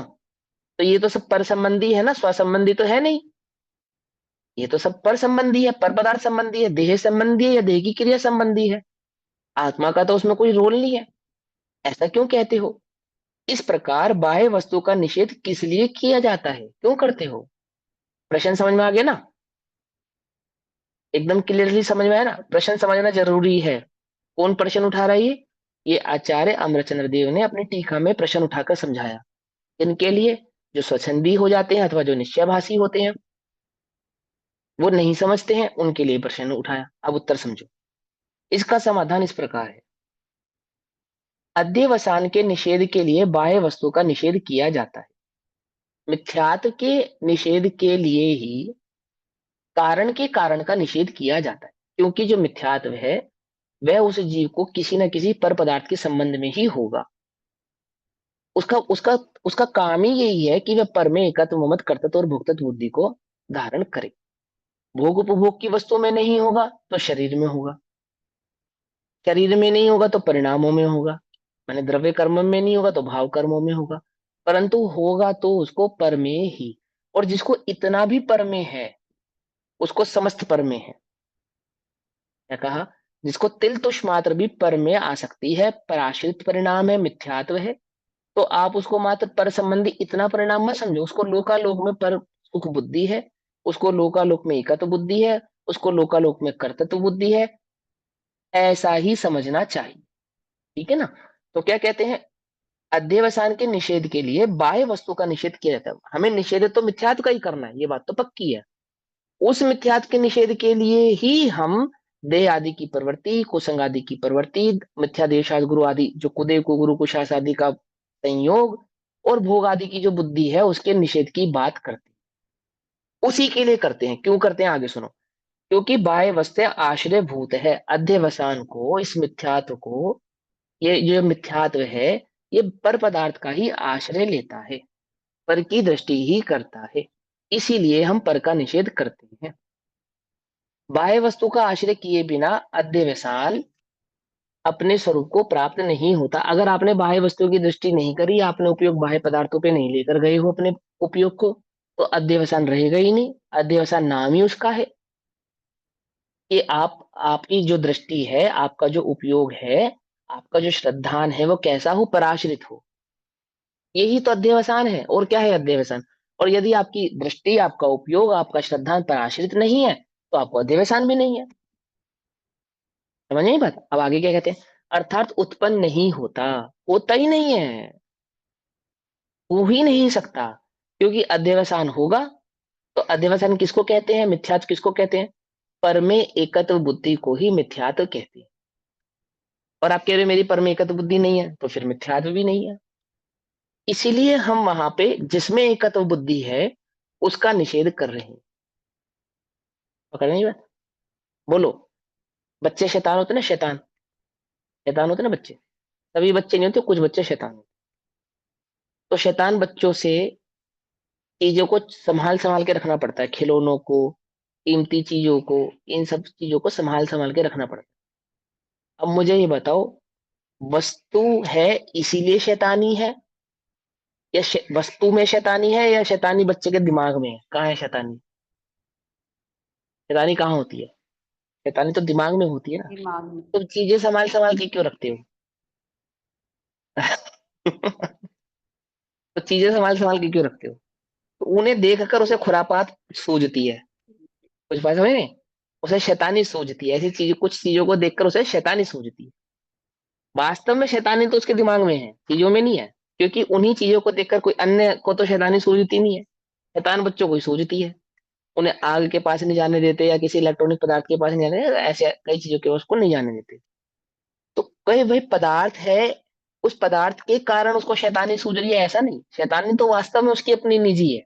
तो ये तो सब पर संबंधी है ना, स्व संबंधी तो है नहीं। ये तो सब पर संबंधी है, पर पदार्थ संबंधी है, देह संबंधी है या देह की क्रिया संबंधी है। आत्मा का तो उसमें कोई रोल नहीं है। ऐसा क्यों कहते हो? इस प्रकार बाह्य वस्तु का निषेध किस लिए किया जाता है, क्यों करते हो? प्रश्न समझ में आ गया ना? एकदम क्लियरली समझ में आया ना? प्रश्न समझना जरूरी है। कौन प्रश्न उठा रहा है ये आचार्य अमरचंद्र देव ने अपनी टीका में प्रश्न उठाकर समझाया। इनके लिए जो स्वच्छंदी हो जाते हैं अथवा जो निश्चयभाषी होते हैं, वो नहीं समझते हैं, उनके लिए प्रश्न उठाया। अब उत्तर समझो। इसका समाधान इस प्रकार है। अध्यवसान के निषेध के लिए बाह्य वस्तु का निषेध किया जाता है। मिथ्यात्व के निषेध के लिए ही कारण के कारण का निषेध किया जाता है। क्योंकि जो मिथ्यात्व है, वह उस जीव को किसी न किसी पर पदार्थ के संबंध में ही होगा। उसका उसका उसका काम ही यही है कि वह पर में एकत्व ममत्व कर्तृत्व और भोक्तृत्व बुद्धि को धारण करे। भोग उपभोग की वस्तु में नहीं होगा तो शरीर में होगा, शरीर में नहीं होगा तो परिणामों में होगा, माने द्रव्य कर्म में नहीं होगा तो भाव कर्मों में होगा। परंतु होगा तो उसको पर में ही। और जिसको इतना भी पर में है, उसको समस्त पर में है। क्या कहा? जिसको तिल तुष मात्र भी पर में आ सकती है, पराश्रित परिणाम है, मिथ्यात्व है, तो आप उसको मात्र पर संबंधी इतना परिणाम मत समझो। उसको लोकालोक में पर सुख बुद्धि है, उसको लोकालोक में एकत्व बुद्धि है, उसको लोकालोक में कर्तृत्व बुद्धि है। ऐसा ही समझना चाहिए। ठीक है ना? तो क्या कहते हैं? अध्यवसान के निषेध के लिए बाह्य वस्तु का निषेध किया जाता है। हमें निषेध तो मिथ्यात्व का ही करना है, ये बात तो पक्की है। उस मिथ्यात्व के निषेध के लिए ही हम देह आदि की प्रवृत्ति, कुसंग आदि की प्रवृत्ति, मिथ्या देशाद गुरु आदि, जो कुदेव को गुरु कुशास आदि का संयोग, और भोग आदि की जो बुद्धि है, उसके निषेध की बात करते हैं। उसी के लिए करते हैं। क्यों करते हैं, आगे सुनो। क्योंकि बाह्य वस्तु आश्रय भूत है अध्यवसान को, इस मिथ्यात्व को। ये जो मिथ्यात्व है, ये पर पदार्थ का ही आश्रय लेता है, पर की दृष्टि ही करता है। इसीलिए हम पर का निषेध करते हैं। बाह्य वस्तु का आश्रय किए बिना अध्यवसान अपने स्वरूप को प्राप्त नहीं होता। अगर आपने बाह्य वस्तु की दृष्टि नहीं करी, आपने उपयोग बाह्य पदार्थों पे नहीं लेकर गए हो अपने उपयोग को, तो अध्यवसान रहेगा ही नहीं। अध्यवसान नाम ही उसका है कि आप, आपकी जो दृष्टि है, आपका जो उपयोग है, आपका जो श्रद्धान है, वो कैसा हो? पराश्रित हो। यही तो अध्यवसान है। और क्या है अध्यवसान? और यदि आपकी दृष्टि, आपका उपयोग, आपका श्रद्धान पराश्रित नहीं है, तो आपको अध्यवसान भी नहीं है। समझ नहीं बात? अब आगे क्या कहते हैं? अर्थात उत्पन्न नहीं होता, होता ही नहीं है, हो ही नहीं सकता। क्योंकि अध्यवसान होगा तो अध्यवसान किसको कहते हैं, मिथ्यात्व किसको कहते हैं? पर में एकत्व बुद्धि को ही मिथ्यात्व कहते हैं। और आप कह रहे हो मेरी पर में एकत्व बुद्धि नहीं है, तो फिर मिथ्यात्व भी नहीं है। इसीलिए हम वहां पे जिसमें एकत्व बुद्धि है उसका निषेध कर रहे हैं। पकड़ नहीं बात? बोलो। बच्चे शैतान होते ना, शैतान, शैतान होते ना बच्चे। सभी बच्चे नहीं होते, कुछ बच्चे शैतान होते। तो शैतान बच्चों से चीजों को संभाल संभाल के रखना पड़ता है, खिलौनों को, कीमती चीजों को, इन सब चीजों को संभाल संभाल के रखना पड़ता है। अब मुझे ये बताओ, वस्तु है इसीलिए शैतानी है, या वस्तु में शैतानी है, या शैतानी बच्चे के दिमाग में है? कहाँ है शैतानी? शैतानी कहाँ होती है? शैतानी तो दिमाग में होती है ना।
दिमाग में।
तुम चीजें संभाल संभाल के क्यों रखते हो? तो चीजें संभाल संभाल के क्यों रखते हो? तो उन्हें देखकर उसे खुरापात सूझती है। कुछ बात समझ नहीं, उसे शैतानी सूझती है, ऐसी चीज, कुछ चीजों को देखकर उसे शैतानी सूझती है। वास्तव में शैतानी तो उसके दिमाग में है, चीजों में नहीं है। क्योंकि उन्हीं चीजों को देखकर कोई अन्य को तो शैतानी सूझती नहीं है, शैतान बच्चों को ही सूझती है। उन्हें आग के पास नहीं जाने देते, या किसी इलेक्ट्रॉनिक पदार्थ के पास नहीं जाने देते, ऐसे कई चीजों के उसको नहीं जाने देते। तो कई भाई पदार्थ है, उस पदार्थ के कारण उसको शैतानी सूझ रही है, ऐसा नहीं। शैतानी तो वास्तव में उसकी अपनी निजी है,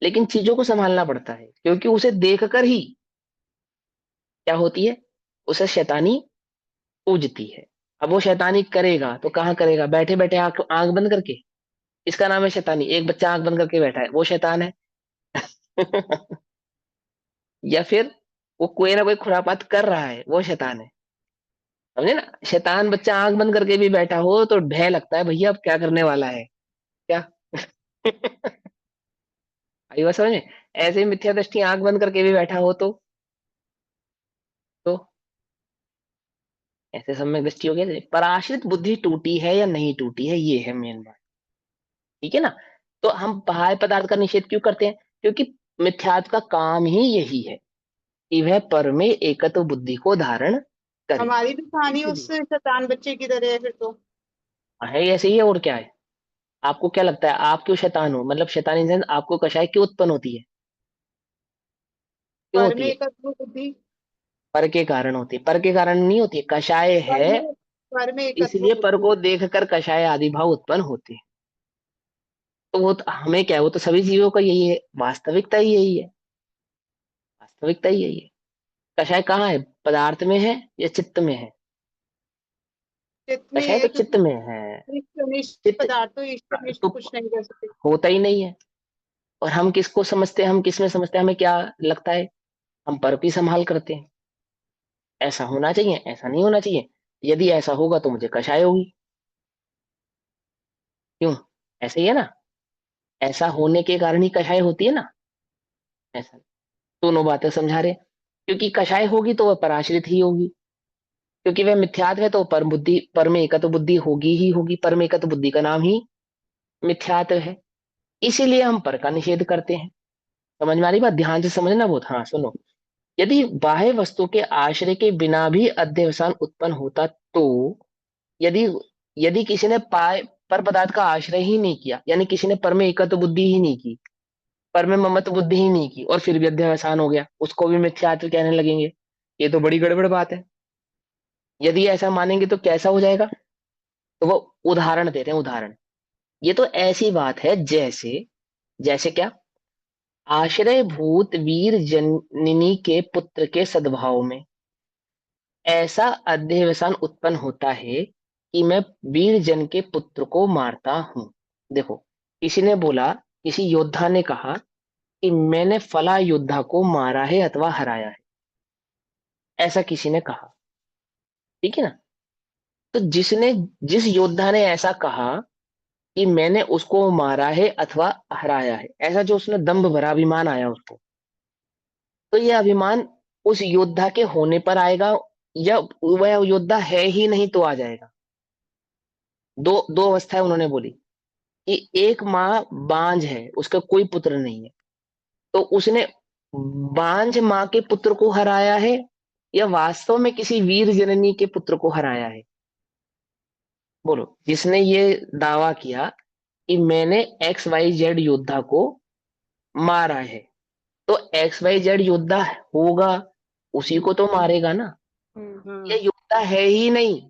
लेकिन चीजों को संभालना पड़ता है, क्योंकि उसे देखकर ही क्या होती है, उसे शैतानी पूजती है। अब वो शैतानी करेगा तो कहाँ करेगा? बैठे बैठे आंख आंख बंद करके? इसका नाम है शैतानी। एक बच्चा आंख बंद करके बैठा है, वो शैतान है? या फिर वो कोई ना कोई खुरापात कर रहा है, वो शैतान है? समझे ना? शैतान बच्चा आंख बंद करके भी बैठा हो तो भय लगता है, भैया अब क्या करने वाला है, क्या? आई बात समझ में? ऐसे ही मिथ्या दृष्टि आंख बंद करके भी बैठा हो तो ऐसे सम्यक दृष्टि हो गया। पराश्रित बुद्धि टूटी है या नहीं टूटी है, ये है मेन बात। ठीक है ना? तो हम बाह्य पदार्थ का निषेध क्यों करते हैं? क्योंकि मिथ्यात्व का काम ही यही है कि वह पर में एकत्व बुद्धि को धारण करे।
हमारी भी कहानी उस
इसलिए
शैतान बच्चे की तरह है फिर तो।
है, ऐसे ही है, और क्या है? आपको क्या लगता है आप क्यों शैतान हो? मतलब शैतान इंसान आपको कषाय क्यों उत्पन्न होती है? क्यों
पर
होती
में
है?
एकत्व बुद्धि।
पर के कारण होती है, पर के कारण नहीं होती है, कषाय
पर
है।
में पर में एकत्व
इसलिए पर
बुद्धि।
को देखकर कषाय आदि भाव उत्पन्न होते हैं। तो वो तो हमें क्या है, वो तो सभी जीवों का यही है, वास्तविकता ही यही है, वास्तविकता ही यही है। कषाय कहाँ है, पदार्थ में है या चित्त में है?
चित्त में
कषाय
है
तो चित्त
क्योंकि
में है।
निष्ठ
चित्त
पदार्थ तो इष्टनिष्ठ
तो
कुछ नहीं कर सकते।
होता ही नहीं है। और हम किसको समझते हैं, हम किस में समझते हैं, हमें क्या लगता है? हम पर की संभाल करते हैं, ऐसा होना चाहिए, ऐसा नहीं होना चाहिए। यदि ऐसा होगा तो मुझे कषाय होगी। क्यों? ऐसे ही है ना? ऐसा होने के कारण ही कषाय होती है ना। ऐसा दोनों बातें समझा रहे हैं। क्योंकि कषाय होगी तो वह पराश्रित ही होगी, क्योंकि वह मिथ्यात्व है तो पर बुद्धि, पर में एकत्व बुद्धि होगी ही होगी। पर में एकत्व बुद्धि का नाम ही मिथ्यात्व है। इसीलिए हम पर का निषेध करते हैं। समझ में आ रही बात? ध्यान से समझना बहुत। हाँ सुनो, यदि बाह्य वस्तु के आश्रय के बिना भी अध्यवसान उत्पन्न होता तो, यदि यदि किसी ने पाए पर पदार्थ का आश्रय ही नहीं किया, यानी किसी ने पर में एकत्व बुद्धि ही नहीं की, पर में ममत्व बुद्धि ही नहीं की, और फिर भी अध्यवसान हो गया, उसको भी मिथ्यात्व कहने लगेंगे। ये तो बड़ी गड़बड़ बात है। यदि ऐसा मानेंगे तो कैसा हो जाएगा? तो वो उदाहरण देते हैं, उदाहरण। ये तो ऐसी बात है जैसे, जैसे क्या? आश्रय भूत वीर जननी के पुत्र के सद्भाव में ऐसा अध्यवसान उत्पन्न होता है कि मैं वीर जन के पुत्र को मारता हूं। देखो, किसी ने बोला, किसी योद्धा ने कहा कि मैंने फला योद्धा को मारा है अथवा हराया है, ऐसा किसी ने कहा। ठीक है ना? तो जिसने, जिस योद्धा ने ऐसा कहा कि मैंने उसको मारा है अथवा हराया है, ऐसा जो उसने दंभ भरा अभिमान आया उसको, तो यह अभिमान उस योद्धा के होने पर आएगा, या वह योद्धा है ही नहीं तो आ जाएगा। दो दो अवस्थाएं उन्होंने बोली कि एक माँ बांझ है, उसका कोई पुत्र नहीं है, तो उसने बांझ माँ के पुत्र को हराया है, या वास्तव में किसी वीर जननी के पुत्र को हराया है। बोलो, जिसने ये दावा किया कि मैंने एक्स वाई जेड योद्धा को मारा है, तो एक्स वाई जेड योद्धा होगा, उसी को तो मारेगा ना। ये
हम्म।
योद्धा है ही नहीं,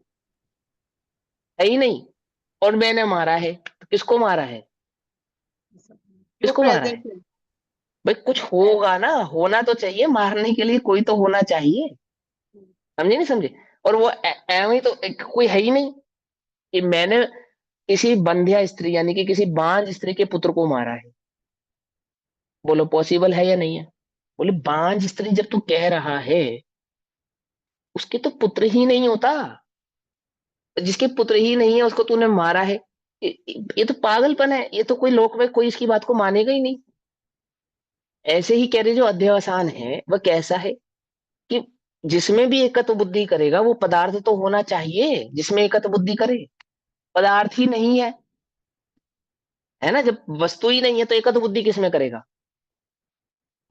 है ही नहीं, और मैंने मारा है, तो किसको मारा है?
वो
किसको मारा है?
प्रेजेंट है।
भाई कुछ होगा ना, होना तो चाहिए, मारने के लिए कोई तो होना चाहिए। समझे नहीं समझे? और वो एवं ही तो कोई है ही नहीं कि मैंने किसी बंध्या स्त्री यानी कि किसी बांझ स्त्री के पुत्र को मारा है। बोलो पॉसिबल है या नहीं है? बोले बांझ स्त्री जब तू कह रहा है, उसके तो पुत्र ही नहीं होता, जिसके पुत्र ही नहीं है उसको तूने मारा है। ये तो पागलपन है, ये तो कोई लोक में कोई इसकी बात को मानेगा ही नहीं। ऐसे ही कह रहे जो अध्यवसान है वह कैसा है कि जिसमें भी एकत्व बुद्धि करेगा वो पदार्थ तो होना चाहिए जिसमें एकत्व बुद्धि करे। पदार्थ ही नहीं है ना, जब वस्तु ही नहीं है तो एकत्व बुद्धि किसमें करेगा?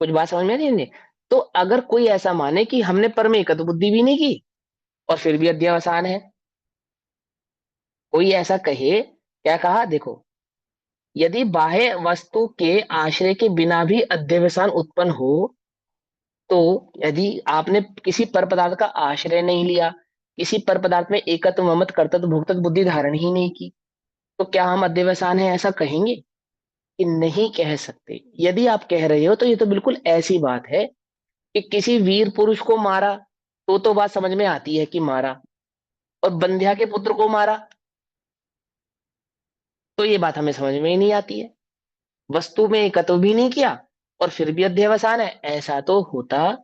कुछ बात समझ में नहीं? तो अगर कोई ऐसा माने कि हमने पर में एकत्व बुद्धि भी नहीं की और फिर भी अध्यवसान है, कोई ऐसा कहे, क्या कहा देखो, यदि बाह्य वस्तु के आश्रय के बिना भी अध्यवसान उत्पन्न हो, तो यदि आपने किसी पर पदार्थ का आश्रय नहीं लिया, किसी पर पदार्थ में एकत्व ममत्व कर्तव्य भोक्तव्य बुद्धि धारण ही नहीं की, तो क्या हम अध्यवसान है ऐसा कहेंगे? कि नहीं कह सकते। यदि आप कह रहे हो तो ये तो बिल्कुल ऐसी बात है कि किसी वीर पुरुष को मारा, तो बात समझ में आती है कि मारा, और बंध्या के पुत्र को मारा तो ये बात हमें समझ में ही नहीं आती है। वस्तु में एकत्व भी नहीं किया और फिर भी अध्यवसान है, ऐसा तो होता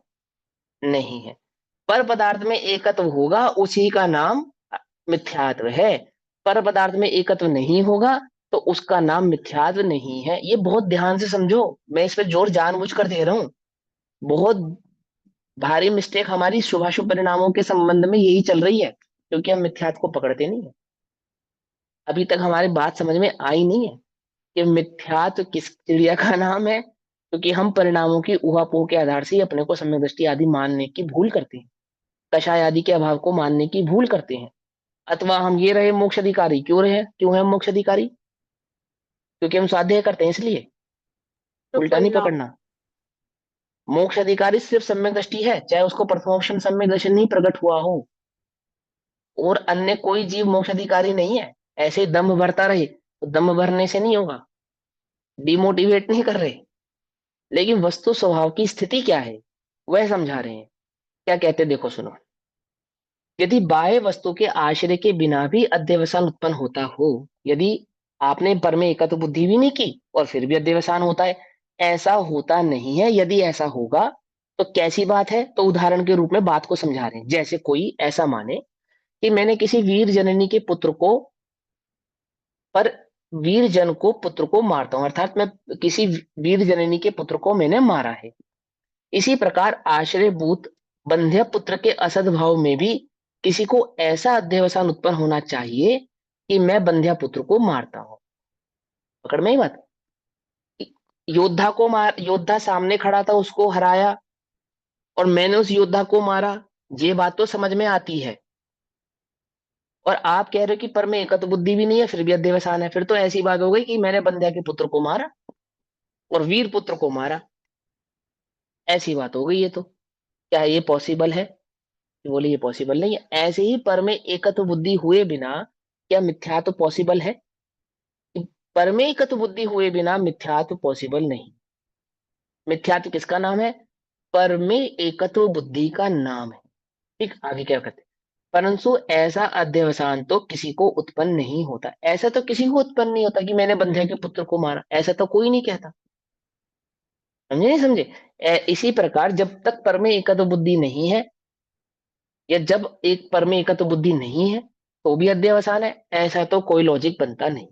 नहीं है। पर पदार्थ में एकत्व होगा उसी का नाम मिथ्यात्व है, पर पदार्थ में एकत्व नहीं होगा तो उसका नाम मिथ्यात्व नहीं है। ये बहुत ध्यान से समझो, मैं इस पे जोर जानबूझकर दे रहा हूं। बहुत भारी मिस्टेक हमारी शुभाशुभ परिणामों के संबंध में यही चल रही है, क्योंकि हम मिथ्यात्व को पकड़ते नहीं है। अभी तक हमारी बात समझ में आई नहीं है कि मिथ्यात्व किस चिड़िया का नाम है, क्योंकि हम परिणामों की ऊहापोह के आधार से ही अपने को सम्यक दृष्टि आदि मानने की भूल करते हैं, कषाय आदि के अभाव को मानने की भूल करते हैं। अथवा हम ये रहे मोक्ष अधिकारी, क्यों है हम मोक्ष अधिकारी? क्योंकि हम स्वाध्याय करते हैं इसलिए।
तो
उल्टा नहीं
परिणाम।
पकड़ना। मोक्ष अधिकारी सिर्फ सम्यक दृष्टि है, चाहे उसको प्रथमोपशन सम्यक दर्शन नहीं प्रकट हुआ हो, और अन्य कोई जीव मोक्ष अधिकारी नहीं है। ऐसे ही दम्भ भरता रहे तो दम्भ भरने से नहीं होगा, डिमोटिवेट नहीं कर रहे, लेकिन वस्तु स्वभाव की स्थिति क्या है वह समझा रहे हैं। क्या कहते हैं देखो सुनो, यदि बाह्य वस्तु के आश्रय के बिना भी अध्यवसान उत्पन्न होता हो, यदि आपने पर में एकत्व बुद्धि भी नहीं की और फिर भी अध्यवसान होता है, ऐसा होता नहीं है। यदि ऐसा होगा तो कैसी बात है? तो उदाहरण के रूप में बात को समझा रहे हैं। जैसे कोई ऐसा माने कि मैंने किसी वीर जननी के पुत्र को, पर वीर जन को पुत्र को मारता हूं, अर्थात मैं किसी वीर जननी के पुत्र को मैंने मारा है। इसी प्रकार आश्रयभूत बंध्य पुत्र के असद्भाव में भी किसी को ऐसा अध्यवसान उत्पन्न होना चाहिए कि मैं बंध्या पुत्र को मारता हूं। पकड़ में ही बात? योद्धा को मार, योद्धा सामने खड़ा था उसको हराया और मैंने उस योद्धा को मारा, ये बात तो समझ में आती है। और आप कह रहे हो कि पर में एकत्व बुद्धि भी नहीं है फिर भी अध्यवसान है, फिर तो ऐसी बात हो गई कि मैंने बंध्या के पुत्र को मारा और वीर पुत्र को मारा, ऐसी बात हो गई। ये तो क्या ये पॉसिबल है? बोले ये पॉसिबल नहीं है। ऐसे ही पर में एकत्व बुद्धि हुए बिना क्या मिथ्यात्व पॉसिबल है? पर में एकत्व बुद्धि हुए बिना मिथ्यात्व पॉसिबल नहीं। मिथ्यात्व किसका नाम है? पर में एकत्व बुद्धि का नाम है। ठीक, आगे क्या कहते हैं, परंतु ऐसा अध्यवसान तो किसी को उत्पन्न नहीं होता। ऐसा तो किसी को उत्पन्न नहीं होता कि मैंने बंध्या के पुत्र को मारा, ऐसा तो कोई नहीं कहता। समझे नहीं समझे? इसी प्रकार जब तक पर में एकत्व बुद्धि नहीं है, या जब एक पर में एकत्व बुद्धि नहीं है तो भी अध्यवसान है, ऐसा तो कोई लॉजिक बनता नहीं।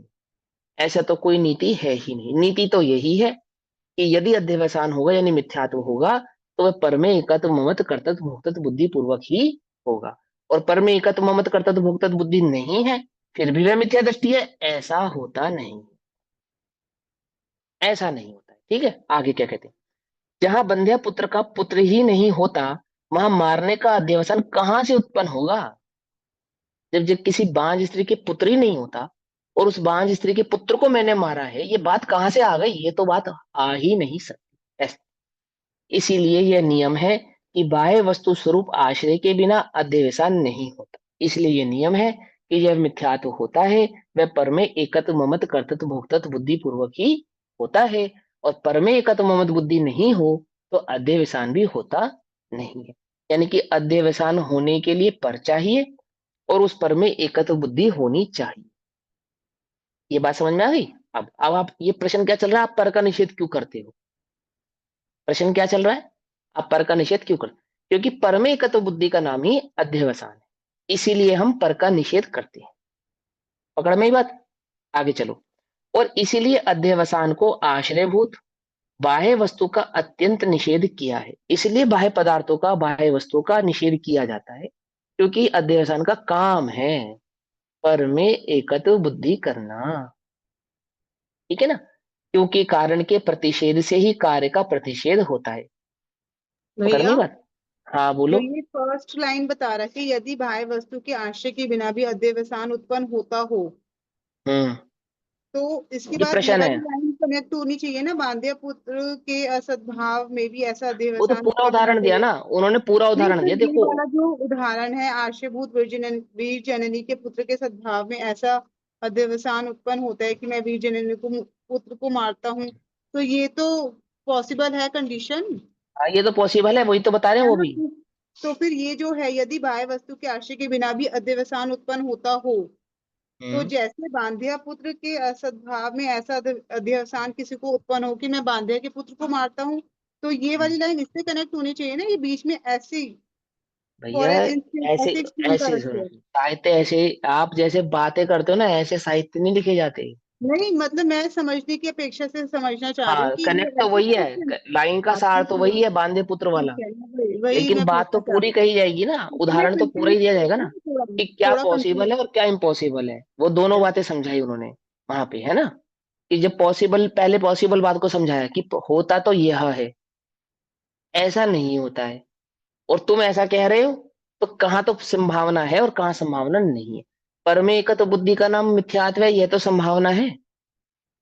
ऐसा तो कोई नीति है ही नहीं। नीति तो यही है कि यदि अध्यवसान होगा यानी मिथ्यात्व होगा, तो वह पर में एकत्व ममत्व कर्तव्य भोक्तव्य बुद्धि पूर्वक ही होगा। और पर में एकत्व ममत्व कर्तव्य भोक्तव्य बुद्धि नहीं है फिर भी वह मिथ्या दृष्टि है, ऐसा होता नहीं। ऐसा नहीं होता है। ठीक है, आगे क्या कहते हैं, जहां बंध्या पुत्र का पुत्र ही नहीं होता, वहां मारने का अध्यवसान कहां से उत्पन्न होगा? जब जब किसी बांझ स्त्री के पुत्र ही नहीं होता और उस बांझ स्त्री के पुत्र को मैंने मारा है, ये बात कहां से आ गई? ये तो बात आ ही नहीं सकती। इसीलिए यह नियम है कि बाह्य वस्तु स्वरूप आश्रय के बिना अध्यवसान नहीं होता। इसलिए यह नियम है कि जब मिथ्यात्व होता है वह पर में एकत्व ममत कर्तृत्व भोक्तृत्व बुद्धि पूर्वक ही होता है, और पर में एकत्व ममत बुद्धि नहीं हो तो अध्यवसान भी होता नहीं है। यानी कि अध्यवसान होने के लिए पर चाहिए और उस पर में एकत्व बुद्धि होनी चाहिए। ये बात समझ में आ गई? अब आप, ये प्रश्न क्या चल रहा है, आप पर का निषेध क्यों करते हो? प्रश्न क्या चल रहा है, आप पर का निषेध क्यों करते? क्योंकि पर में एकत्व बुद्धि का नाम ही अध्यवसान है, इसीलिए हम पर का निषेध करते हैं। पकड़ में ही बात? आगे चलो। और इसीलिए अध्यवसान को आश्रयभूत बाह्य वस्तु का अत्यंत निषेध किया है। इसलिए बाह्य पदार्थों का बाह्य वस्तु का निषेध किया जाता है, क्योंकि अध्यवसान का काम है पर में एकत्व बुद्धि करना। ठीक है ना? क्योंकि कारण के प्रतिषेध से ही कार्य का प्रतिषेध होता है। पकड़ में
भैया,
ही बात? हाँ
जो
बोलो।
ये फर्स्ट लाइन बता रहा है कि यदि बाह्य वस्तु के आश्रय के बिना भी अध्यवसान उत्पन्न होता हो,
हम्म।
तो इसके
ये
बाद ये
प्रश्न है।
वाली लाइन कनेक्ट होनी चाहिए ना, बांध्य पुत्र के असद्भाव में भी ऐसा
वो तो
अध्यवसान
पूरा
उत्पन्न
उदाहरण
होता
दिया
है।
ना, उन्होंने पूरा
नहीं,
उदाहरण
तो
दिया,
ये
देखो।
वाला जो उदाहरण है, आश्रयभूत वीर जननी के पुत्र के सद्भाव में ऐसा अध्यवसान उत्पन्न होता है कि मैं वीर जननी को पुत्र को मारता हूँ, तो ये तो पॉसिबल है कंडीशन,
हाँ, ये तो पॉसिबल है, वही तो बता रहे हैं
है
वो
ना?
भी।
तो फिर ये जो है, यदि बाह्य वस्तु के आश्रय के बिना भी अध्यवसान उत्पन्न होता हो, तो
हम्म।
जैसे बांधिया पुत्र के असद्भाव में ऐसा अध्यवसान किसी को उत्पन्न हो कि मैं बांधिया के पुत्र को मारता हूँ, तो ये
हम्म।
वाली लाइन इससे कनेक्ट होनी चाहिए ना, ये बीच में ऐसे
भैया,
फॉर इंस्टेंस
ऐसे
ऐसे एक्सप्लेन कर
ऐसे
रखे
सुनो,
हैं।
साहित्य ऐसे, आप जैसे बातें करते हो ना, ऐसे साहित्य नहीं लिखे जाते।
नहीं, मतलब मैं समझने की अपेक्षा से समझना चाह रही हूँ
हाँ,
कि ये
कनेक्ट तो
ऐसे
वही
क्वेश्चन।
है, लाइन का
हाँ,
सार
ठीक
तो
है,
वही है, बांधे पुत्र
ठीक
वाला।
है, वही
लेकिन
मैं
बात तो
पूछना चाह
पूरी
रही
कही जाएगी ना,
हूँ, तो मैं
उदाहरण तो पूरा
कंफ्यूज
ही दिया
हो
जाएगा
गई
ना,
ना, थोड़ा
कि क्या
थोड़ा कंफ्यूज।
पॉसिबल है और क्या इम्पॉसिबल है। वो दोनों बातें समझाई उन्होंने वहां पे, है ना? कि जब पॉसिबल, पहले पॉसिबल बात को समझाया कि होता तो यह है, ऐसा नहीं होता है, और तुम ऐसा कह रहे हो, तो कहाँ तो संभावना है और कहाँ संभावना नहीं है। पर में एकत्व बुद्धि का नाम मिथ्यात्व है, यह तो संभावना है।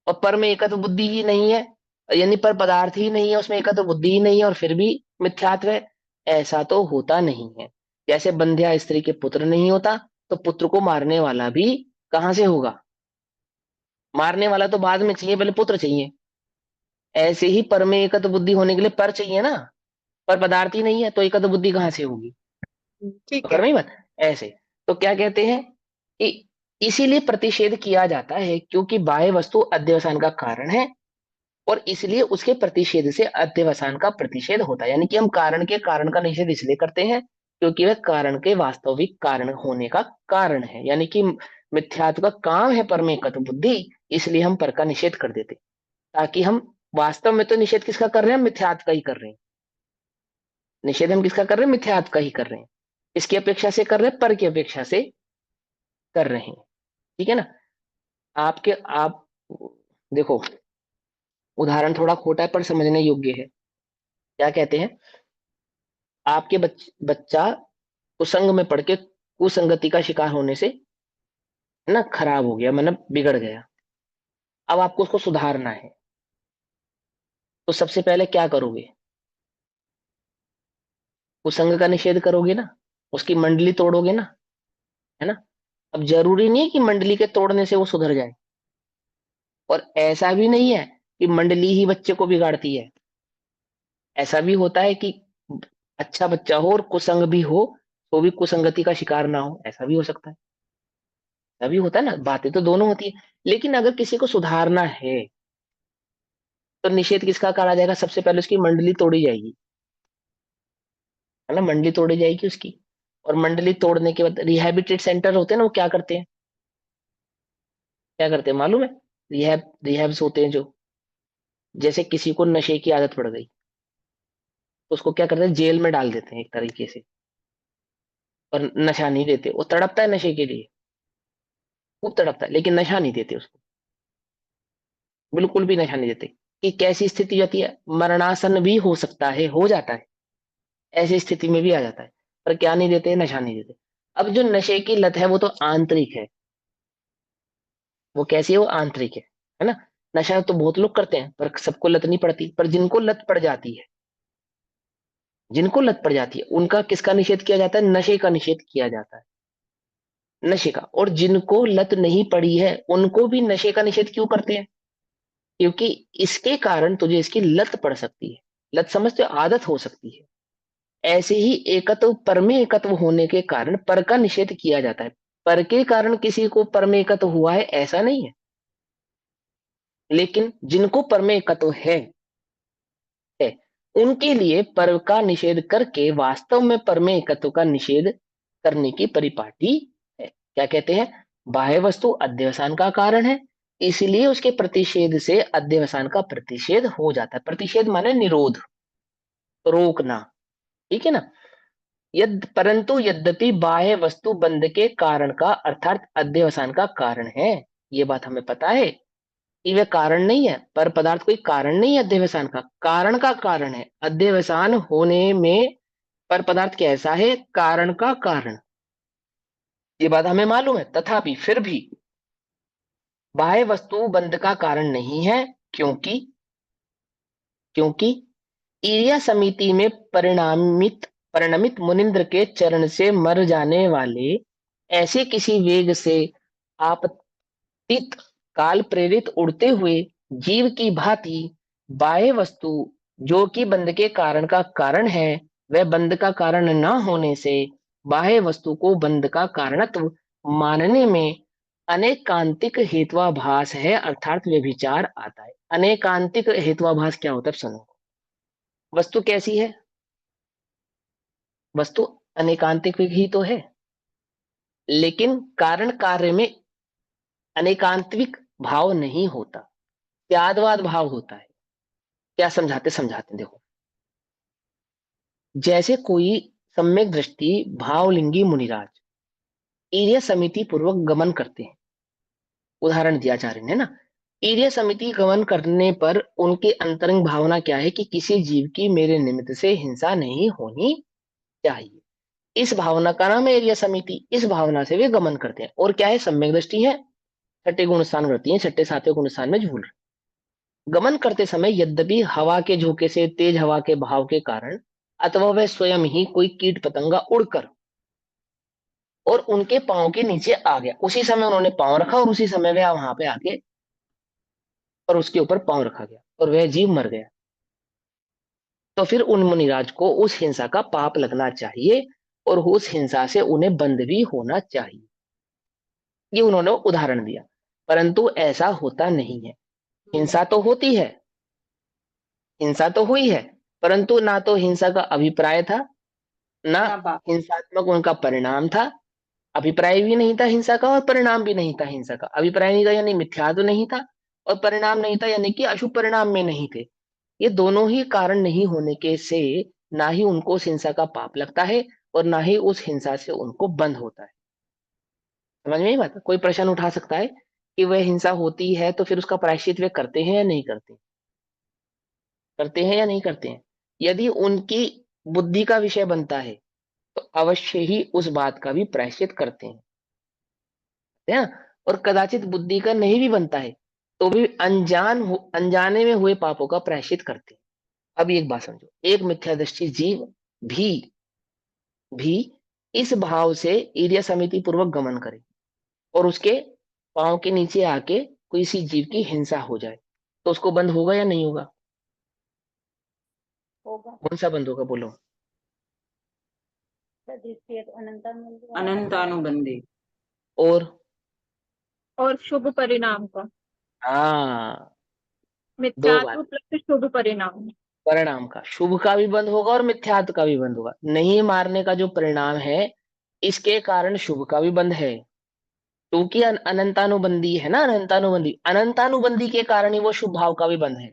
और पर में एकत्व बुद्धि ही नहीं है, यानी पर पदार्थ ही नहीं है, उसमें एकत्व बुद्धि ही नहीं है, और फिर भी मिथ्यात्व है, ऐसा तो होता नहीं है। जैसे बंध्या स्त्री के पुत्र नहीं होता, तो पुत्र को मारने वाला भी कहाँ से होगा? मारने वाला तो बाद में चाहिए, पहले पुत्र चाहिए। ऐसे ही पर में एकत्व बुद्धि होने के लिए पर चाहिए ना, पर पदार्थ ही नहीं है, तो एकत्व बुद्धि कहाँ से होगी?
ठीक
पकड़
है।
में ही बात? ऐसे। तो क्या कहते हैं कि इसीलिए प्रतिषेध किया जाता है, क्योंकि बाह्य वस्तु अध्यवसान का कारण है, और इसलिए उसके प्रतिषेध से अध्यवसान का प्रतिषेध होता है। यानी कि हम कारण के कारण का निषेध इसलिए करते हैं क्योंकि वह कारण के वास्तविक कारण होने का कारण है। यानी कि मिथ्यात्व का काम है परमेकत्व बुद्धि, इसलिए हम पर का निषेध कर देते, ताकि हम, वास्तव में तो निषेध किसका कर रहे हैं? मिथ्यात्व का ही कर रहे हैं। निषेध हम किसका कर रहे हैं? मिथ्यात्व का ही कर रहे हैं। इसकी अपेक्षा से कर रहे हैं, पर की अपेक्षा से कर रहे हैं। ठीक है ना? आपके आप देखो, उदाहरण थोड़ा खोटा है पर समझने योग्य है। क्या कहते हैं? आपके बच्चा कुसंग में पड़ के कुसंगति का शिकार होने से, है ना, खराब हो गया, मतलब बिगड़ गया। अब आपको उसको सुधारना है, तो सबसे पहले क्या करोगे? कुसंग का निषेध करोगे ना, उसकी मंडली तोड़ोगे ना, है ना? अब जरूरी नहीं है कि मंडली के तोड़ने से वो सुधर जाए, और ऐसा भी नहीं है कि मंडली ही बच्चे को बिगाड़ती है। ऐसा भी होता है कि अच्छा बच्चा हो और कुसंग भी हो, तो भी कुसंगति का शिकार ना हो, ऐसा भी हो सकता है। ऐसा भी होता है ना, बातें तो दोनों होती है। लेकिन अगर किसी को सुधारना है, तो निषेध किसका करा जाएगा? सबसे पहले उसकी मंडली तोड़ी जाएगी, है ना? मंडली तोड़ी जाएगी उसकी। और मंडली तोड़ने के बाद रिहैबिलिटेट सेंटर होते हैं ना, वो क्या करते हैं? क्या करते हैं मालूम है? रिहैब्स होते हैं जो, जैसे किसी को नशे की आदत पड़ गई, तो उसको क्या करते हैं? जेल में डाल देते हैं एक तरीके से। और नशा नहीं देते, वो तड़पता है नशे के लिए, खूब तड़पता है, लेकिन नशा नहीं देते उसको, बिल्कुल भी नशा नहीं देते। कि कैसी स्थिति जाती है? मरणासन भी हो सकता है, हो जाता है, ऐसी स्थिति में भी आ जाता है, पर क्या नहीं देते? नशा नहीं देते। अब जो नशे की लत है वो तो आंतरिक है। वो कैसी है? वो आंतरिक है ना। नशा तो बहुत लोग करते हैं पर सबको लत नहीं पड़ती। पर जिनको लत पड़ जाती है, जिनको लत पड़ जाती है, उनका किसका निषेध किया जाता है? नशे का निषेध किया जाता है, नशे का। और जिनको लत नहीं पड़ी है उनको भी नशे का निषेध क्यों करते हैं? क्योंकि इसके कारण तुझे इसकी लत पड़ सकती है। लत समझते हो? आदत हो सकती है। ऐसे ही एकत्व पर में एकत्व होने के कारण पर का निषेध किया जाता है। पर के कारण किसी को पर में एकत्व हुआ है ऐसा नहीं है। लेकिन जिनको पर में एकत्व है उनके लिए पर का निषेध करके वास्तव में पर में एकत्व का निषेध करने की परिपाटी है। क्या कहते हैं? बाह्य वस्तु अध्यवसान का कारण है, इसलिए उसके प्रतिषेध से अध्यवसान का प्रतिषेध हो जाता है। प्रतिषेध माने निरोध, रोकना। ठीक है ना। परंतु यद्यपि बाह्य वस्तु बंध के कारण का अर्थात अध्यवसान का कारण है, ये बात हमें पता है कि वह कारण नहीं है। पर पदार्थ कोई कारण नहीं है अध्यवसान का कारण है। अध्यवसान होने में पर पदार्थ कैसा है? कारण का कारण। ये बात हमें मालूम है। तथापि फिर भी बाह्य वस्तु बंध का कारण नहीं है, क्योंकि क्योंकि ईर्या समिति में परिणमित मुनिंद्र के चरण से मर जाने वाले ऐसे किसी वेग से आपतित काल प्रेरित उड़ते हुए जीव की भांति बाह्य वस्तु जो कि बंध के कारण का कारण है, वह बंध का कारण न होने से बाह्य वस्तु को बंध का कारणत्व मानने में अनेकांतिक हेत्वाभास है, अर्थात व्यभिचार आता है। अनेकांतिक हेत्वाभास क्या होता है सुनो। वस्तु कैसी है? वस्तु अनेकांतिक ही तो है, लेकिन कारण कार्य में अनेकांतिक भाव नहीं होता, त्यादवाद भाव होता है। क्या समझाते समझाते देखो। जैसे कोई सम्यक दृष्टि भावलिंगी मुनिराज ईर्य समिति पूर्वक गमन करते हैं। उदाहरण दिया आचार्य ने ना। ईर्य समिति गमन करने पर उनकी अंतरंग भावना क्या है कि किसी जीव की मेरे निमित्त से हिंसा नहीं होनी चाहिए। इस भावना का नाम है ईर्य समिति। इस भावना से वे गमन करते हैं। और क्या है? सम्यक दृष्टि है। छठे गुण स्थान वृत्ति है, छठे सातवें गुण स्थान में झूल रहे। गमन करते समय यद्यपि हवा के झोंके से, तेज हवा के बहाव के कारण, अथवा वह स्वयं ही कोई कीट पतंगा उड़कर और उनके पांव के नीचे आ गया, उसी समय उन्होंने पांव रखा और उसी समय वह वहां पे आके और उसके ऊपर पांव रखा गया और वह जीव मर गया, तो फिर उन मुनिराज को उस हिंसा का पाप लगना चाहिए और उस हिंसा से उन्हें बंद भी होना चाहिए। ये उन्होंने उदाहरण दिया। परंतु ऐसा होता नहीं है। हिंसा तो होती है, हिंसा तो हुई है, परंतु ना तो हिंसा का अभिप्राय था, ना
ना बात।
हिंसात्मक उनका परिणाम था। अभिप्राय भी नहीं था हिंसा का और परिणाम भी नहीं था हिंसा का। अभिप्राय नहीं था यानी मिथ्या तो नहीं था, और परिणाम नहीं था यानी कि अशुभ परिणाम में नहीं थे। ये दोनों ही कारण नहीं होने के से ना ही उनको उस हिंसा का पाप लगता है और ना ही उस हिंसा से उनको बंध होता है। समझ में नहीं बात? कोई प्रश्न उठा सकता है कि वह हिंसा होती है तो फिर उसका प्रायश्चित वे करते हैं या नहीं करते? करते हैं या नहीं करते हैं? यदि उनकी बुद्धि का विषय बनता है तो अवश्य ही उस बात का भी प्रायश्चित करते हैं, है ना। और कदाचित बुद्धि का नहीं भी बनता है तो भी अनजाने में हुए पापों का प्रायश्चित करते हैं। अब एक बात समझो, एक मिथ्यादृष्टि जीव भी भी इस भाव से ईर्ष्या समिति पूर्वक गमन करे और उसके पांव के नीचे आके किसी जीव की हिंसा हो जाए, तो उसको बंद होगा या नहीं होगा?
होगा।
कौन सा बंद होगा बोलो?
अनंतानुबंधी।
और
और शुभ परिणाम का।
हाँ, दो
मिथ्यात्व
बात।
प्लस शुभ परिणाम।
परिणाम का, शुभ का भी बंद होगा और मिथ्यात्व का भी बंद होगा। नहीं मारने का जो परिणाम है इसके कारण शुभ का भी बंद है, क्योंकि अनंतानुबंधी है ना। अनंतानुबंधी, अनंतानुबंधी के कारण ही वो शुभ भाव का भी बंद है।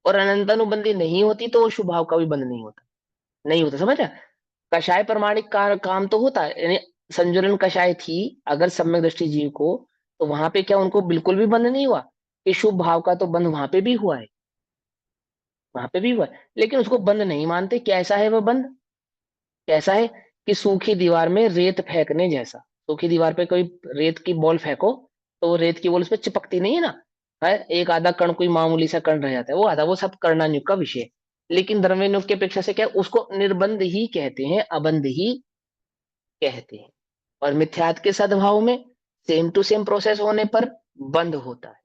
और अनंतानुबंधी नहीं होती तो वो शुभ भाव का भी बंद नहीं होता। नहीं होता, समझ रहे? कषाय प्रमाणिक काम तो होता है, यानी संजुलन कषाय थी अगर सम्यक दृष्टि जीव को, तो वहां पे क्या उनको बिल्कुल भी बंद नहीं हुआ? कि शुभ भाव का तो बंद वहां पे भी हुआ है, वहां पे भी हुआ है। लेकिन उसको बंद नहीं मानते। कैसा है वह बंद? कैसा है? कि सूखी दीवार में रेत फेंकने जैसा। सूखी दीवार पे कोई रेत की बॉल फेंको तो वो रेत की बॉल उसमें चिपकती नहीं है ना, है एक आधा कण, कोई मामूली सा कण रह जाता है, वो आधा, वो सब कर्णानुग का विषय है। लेकिन द्रव्यनुग की अपेक्षा से क्या है, उसको निर्बंध ही कहते हैं, अबंध ही कहते हैं। और मिथ्यात के सद्भाव में सेम टू सेम प्रोसेस होने पर बंद होता है।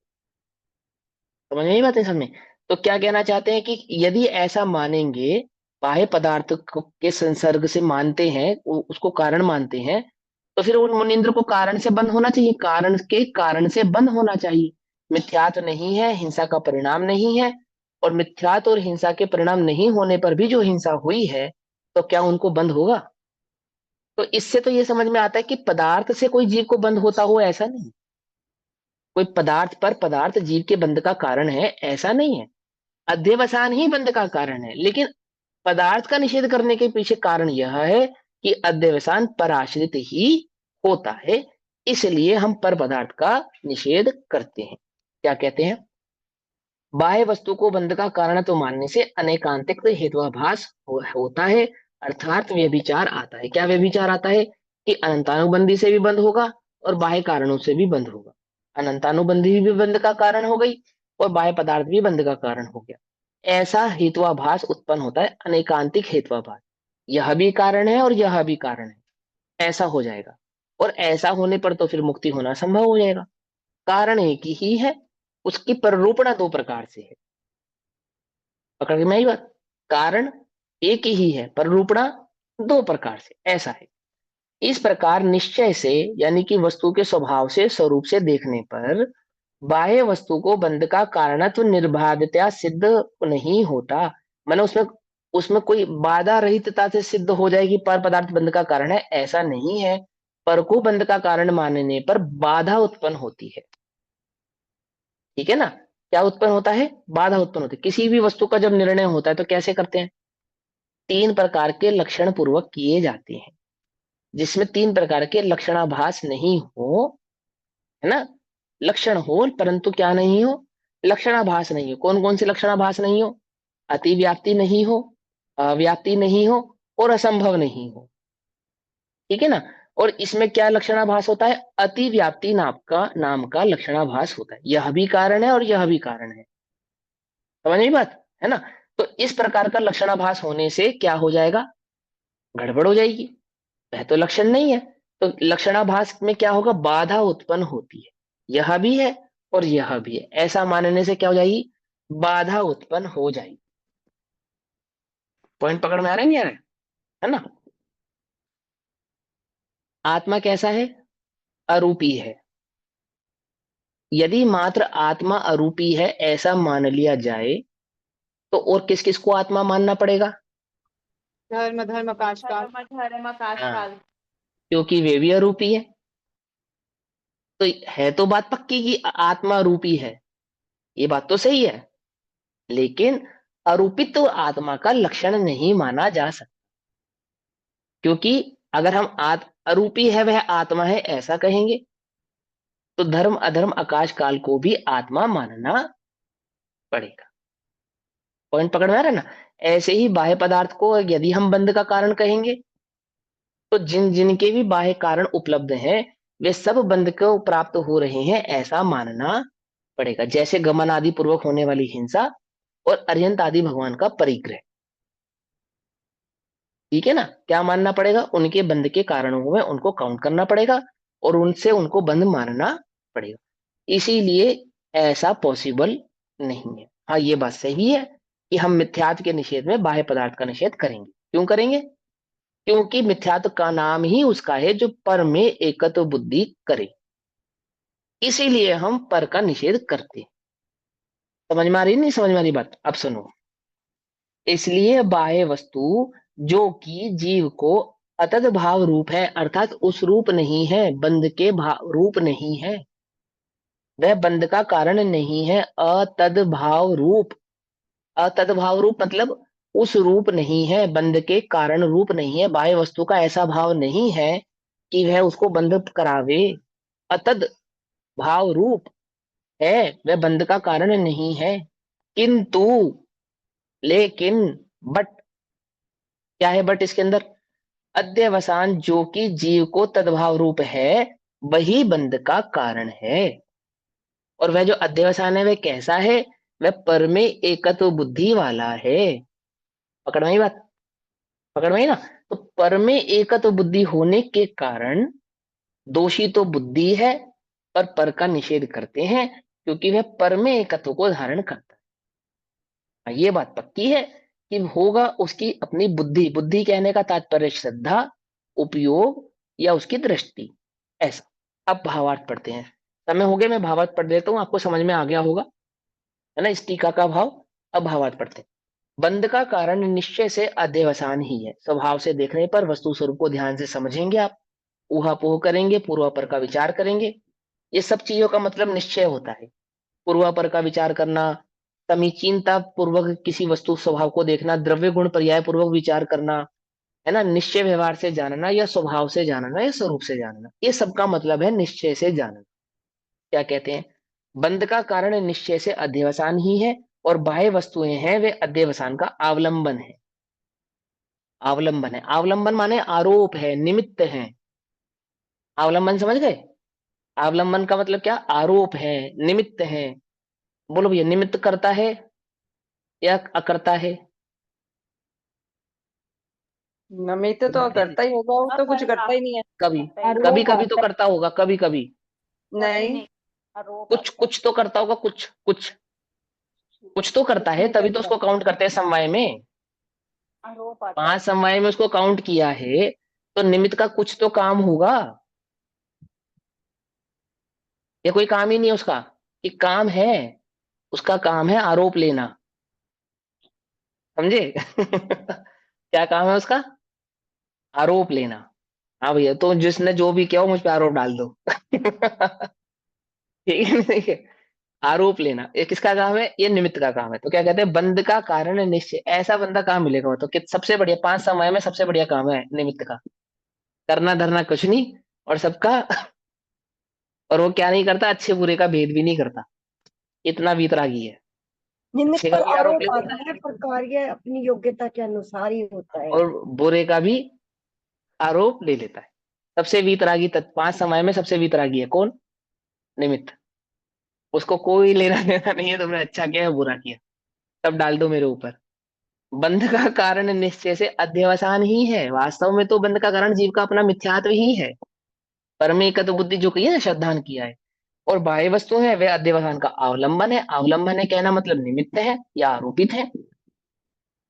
समझ में नहीं बात है समझ। तो क्या कहना चाहते हैं कि यदि ऐसा मानेंगे, बाह्य पदार्थ के संसर्ग से मानते हैं, उसको कारण मानते हैं, तो फिर उन मुनिंद्र को कारण से बंद होना चाहिए, कारण के कारण से बंद होना चाहिए। मिथ्यात्व नहीं है, हिंसा का परिणाम नहीं है, और मिथ्यात्व और हिंसा के परिणाम नहीं होने पर भी जो हिंसा हुई है, तो क्या उनको बंद होगा? तो इससे तो ये समझ में आता है कि पदार्थ से कोई जीव को बंद होता हो ऐसा नहीं। कोई पदार्थ पर पदार्थ जीव के बंध का कारण है ऐसा नहीं है। अध्यवसान ही बंध का कारण है, लेकिन पदार्थ का निषेध करने के पीछे कारण यह है कि अध्यवसान पराश्रित ही होता है, इसलिए हम पर पदार्थ का निषेध करते हैं। क्या कहते हैं? बाह्य वस्तु को बंध का कारण तो मानने से अनेकांतिक हेत्वाभास होता है, अर्थात व्यभिचार आता है। क्या व्यभिचार आता है? कि अनंतानुबंधी से भी बंध होगा और बाह्य कारणों से भी बंध होगा। अनंतानुबंधी भी बंध का कारण हो गई और बाह्य पदार्थ भी बंध का कारण हो गया। ऐसा हेत्वाभास उत्पन्न होता है, अनेकांतिक हेत्वाभास। यह भी कारण है और यह भी कारण है, ऐसा हो जाएगा। और ऐसा होने पर तो फिर मुक्ति होना संभव हो जाएगा। कारण एक ही है, उसकी प्ररूपणा दो प्रकार से है। पकड़ में आई बात? कारण एक ही है, प्ररूपणा दो प्रकार से, ऐसा है। इस प्रकार निश्चय से, यानी कि वस्तु के स्वभाव से, स्वरूप से देखने पर बाह्य वस्तु को बंध का कारणत्व निर्बाधतया सिद्ध नहीं होता। माने उसमें उसमें कोई बाधा रहितता से सिद्ध हो जाए कि पर पदार्थ बंध का कारण है, ऐसा नहीं है। पर को बंध का कारण मानने पर बाधा उत्पन्न होती है। ठीक है ना? क्या उत्पन्न होता है? बाधा उत्पन्न होती है। किसी भी वस्तु का जब निर्णय होता है तो कैसे करते हैं? तीन प्रकार के लक्षण पूर्वक किए जाते हैं, जिसमें तीन प्रकार के लक्षणाभास नहीं हो, है ना? लक्षण हो परंतु क्या नहीं हो? लक्षणाभास नहीं हो। कौन कौन से लक्षणाभास नहीं हो? अतिव्याप्ति नहीं हो, अव्याप्ति नहीं हो, और असंभव नहीं हो। ठीक है ना? और इसमें क्या लक्षणाभास होता है? अतिव्याप्ति नाम का लक्षणाभास होता है। यह भी कारण है और यह भी कारण है। समझ में बात है ना? तो इस प्रकार का लक्षणाभास होने से क्या हो जाएगा? गड़बड़ हो जाएगी। वह तो लक्षण नहीं है, तो लक्षणाभास में क्या होगा? बाधा उत्पन्न होती है। यह भी है और यह भी है, ऐसा मानने से क्या हो जाएगी? बाधा उत्पन्न हो जाएगी। पॉइंट पकड़ में आ रहा है नहीं आ रहा है ना? आत्मा कैसा है? अरूपी है। यदि मात्र आत्मा अरूपी है ऐसा मान लिया जाए, तो और किस किस को आत्मा मानना पड़ेगा?
धर्म धर्म आकाश काल।
धर्म आकाश
हाँ,
काल।
क्योंकि वे भी अरूपी है। तो है तो बात पक्की कि आत्मा रूपी है, ये बात तो सही है। लेकिन अरूपित्व आत्मा का लक्षण नहीं माना जा सकता, क्योंकि अगर हम अरूपी है वह आत्मा है ऐसा कहेंगे, तो धर्म अधर्म आकाश काल को भी आत्मा मानना पड़ेगा। पॉइंट पकड़ में आ रहा है ना? ऐसे ही बाह्य पदार्थ को यदि हम बंध का कारण कहेंगे, तो जिन जिनके भी बाह्य कारण उपलब्ध हैं वे सब बंध को प्राप्त हो रहे हैं ऐसा मानना पड़ेगा। जैसे गमन आदि पूर्वक होने वाली हिंसा और अर्यंत आदि भगवान का परिग्रह। ठीक है ना? क्या मानना पड़ेगा? उनके बंध के कारणों में उनको काउंट करना पड़ेगा और उनसे उनको बंध मानना पड़ेगा। इसीलिए ऐसा पॉसिबल नहीं है। हाँ, ये बात सही है कि हम मिथ्यात्व के निषेध में बाह्य पदार्थ का निषेध करेंगे। क्यों करेंगे? क्योंकि मिथ्यात्व का नाम ही उसका है जो पर में एकत्व बुद्धि करे, इसीलिए हम पर का निषेध करते हैं। समझ में आ रही नहीं समझ में आ रही बात? अब सुनो। इसलिए बाह्य वस्तु जो कि जीव को अतद भाव रूप है, अर्थात उस रूप नहीं है, बंध के भाव रूप नहीं है, वह बंध का कारण नहीं है। अतद भाव रूप, अतद भाव रूप मतलब उस रूप नहीं है, बंध के कारण रूप नहीं है। बाह्य वस्तु का ऐसा भाव नहीं है कि वह उसको बंध करावे। अतद भाव रूप है, वह बंध का कारण नहीं है। किंतु, लेकिन, बट, क्या है बट इसके अंदर? अध्यवसान जो कि जीव को तद्भाव रूप है, वही बंध का कारण है। और वह जो अध्यवसान है वह कैसा है? वह पर में एकत्व बुद्धि वाला है। पकड़ में ही बात, पकड़ में ही ना। तो पर में एकत्व बुद्धि होने के कारण दोषी तो बुद्धि है, पर का निषेध करते हैं, क्योंकि वह पर में एकत्व को धारण करता है। हाँ, ये बात पक्की है कि होगा उसकी अपनी बुद्धि। बुद्धि कहने का तात्पर्य श्रद्धा, उपयोग या उसकी दृष्टि, ऐसा। अब भावार्थ पढ़ते हैं। समय हो गया, मैं भावार्थ पढ़ देता हूँ, आपको समझ में आ गया होगा, है ना, इस टीका का भाव। अब भावार्थ पढ़ते हैं। बंध का कारण निश्चय से अध्यवसान ही है। स्वभाव से देखने पर वस्तु स्वरूप को ध्यान से समझेंगे आप, ऊहापोह करेंगे, पूर्वापर का विचार करेंगे। ये सब चीजों का मतलब निश्चय होता है। पूर्वापर का विचार करना, समीचीनता पूर्वक किसी वस्तु स्वभाव को देखना, द्रव्य गुण पर्याय पूर्वक विचार करना, है ना, निश्चय व्यवहार से जानना या स्वभाव से जानना या स्वरूप से जानना, ये सबका मतलब है निश्चय से जानना। क्या कहते हैं? बंध का कारण निश्चय से अध्यवसान ही है, और बाह्य वस्तुएं हैं वे अध्यवसान का अवलंबन है। अवलंबन है, अवलंबन माने आरोप है, निमित्त है। अवलंबन समझ गए? अवलंबन का मतलब क्या? आरोप है, निमित्त है। बोलो भैया, निमित्त करता है या अकर्ता है?
नमित तो करता ही होगा, वो तो कुछ करता ही नहीं है।
कभी कभी
आरोप
कभी तो करता होगा, कभी कभी
नहीं,
कुछ कुछ तो करता होगा, कुछ कुछ कुछ तो करता
कुछ
है,
नहीं
तभी तो
करता।
उसको काउंट करते हैं समवाय में।
आरोप आता
5 समवाय में उसको काउंट किया है, तो निमित्त का कुछ तो काम होगा। ये कोई काम ही नहीं है उसका, कि काम है, उसका काम है आरोप लेना। समझे? क्या काम है उसका? आरोप लेना। हाँ भैया, तो जिसने जो भी किया हो मुझ पे आरोप डाल दो। ठीक है, ठीक है। आरोप लेना ये किसका काम है? ये निमित्त का काम है। तो क्या कहते हैं? बंध का कारण निश्चय। ऐसा बंदा कहाँ मिलेगा? वो तो कि सबसे बढ़िया 5 समय में सबसे बढ़िया काम है निमित्त का, करना धरना कुछ नहीं, और सबका। और वो क्या नहीं करता? अच्छे बुरे का भेद भी नहीं करता, इतना वीतरागी है।
निमित्त
अच्छे का
पर
भी आरोप
आरोप
ले लेता
आता
है,
है, पर कार्य अपनी योग्यता के अनुसार ही होता है।
और बुरे का भी आरोप ले लेता है। सबसे वीतरागी 5 समय में सबसे वीतरागी है कौन? निमित्त। उसको कोई लेना देना नहीं है तुमने अच्छा किया या बुरा किया, सब डाल दो मेरे ऊपर। बंध का कारण निश्चय से अध्यवसान ही है। वास्तव में तो बंध का कारण जीव का अपना मिथ्यात्व ही है। परमेकत बुद्धि जो कही है ना, श्रद्धान किया है। और बाह्य वस्तु है वे अध्यवसान का अवलंबन है। अवलंबन है कहना मतलब निमित्त है या आरोपित है।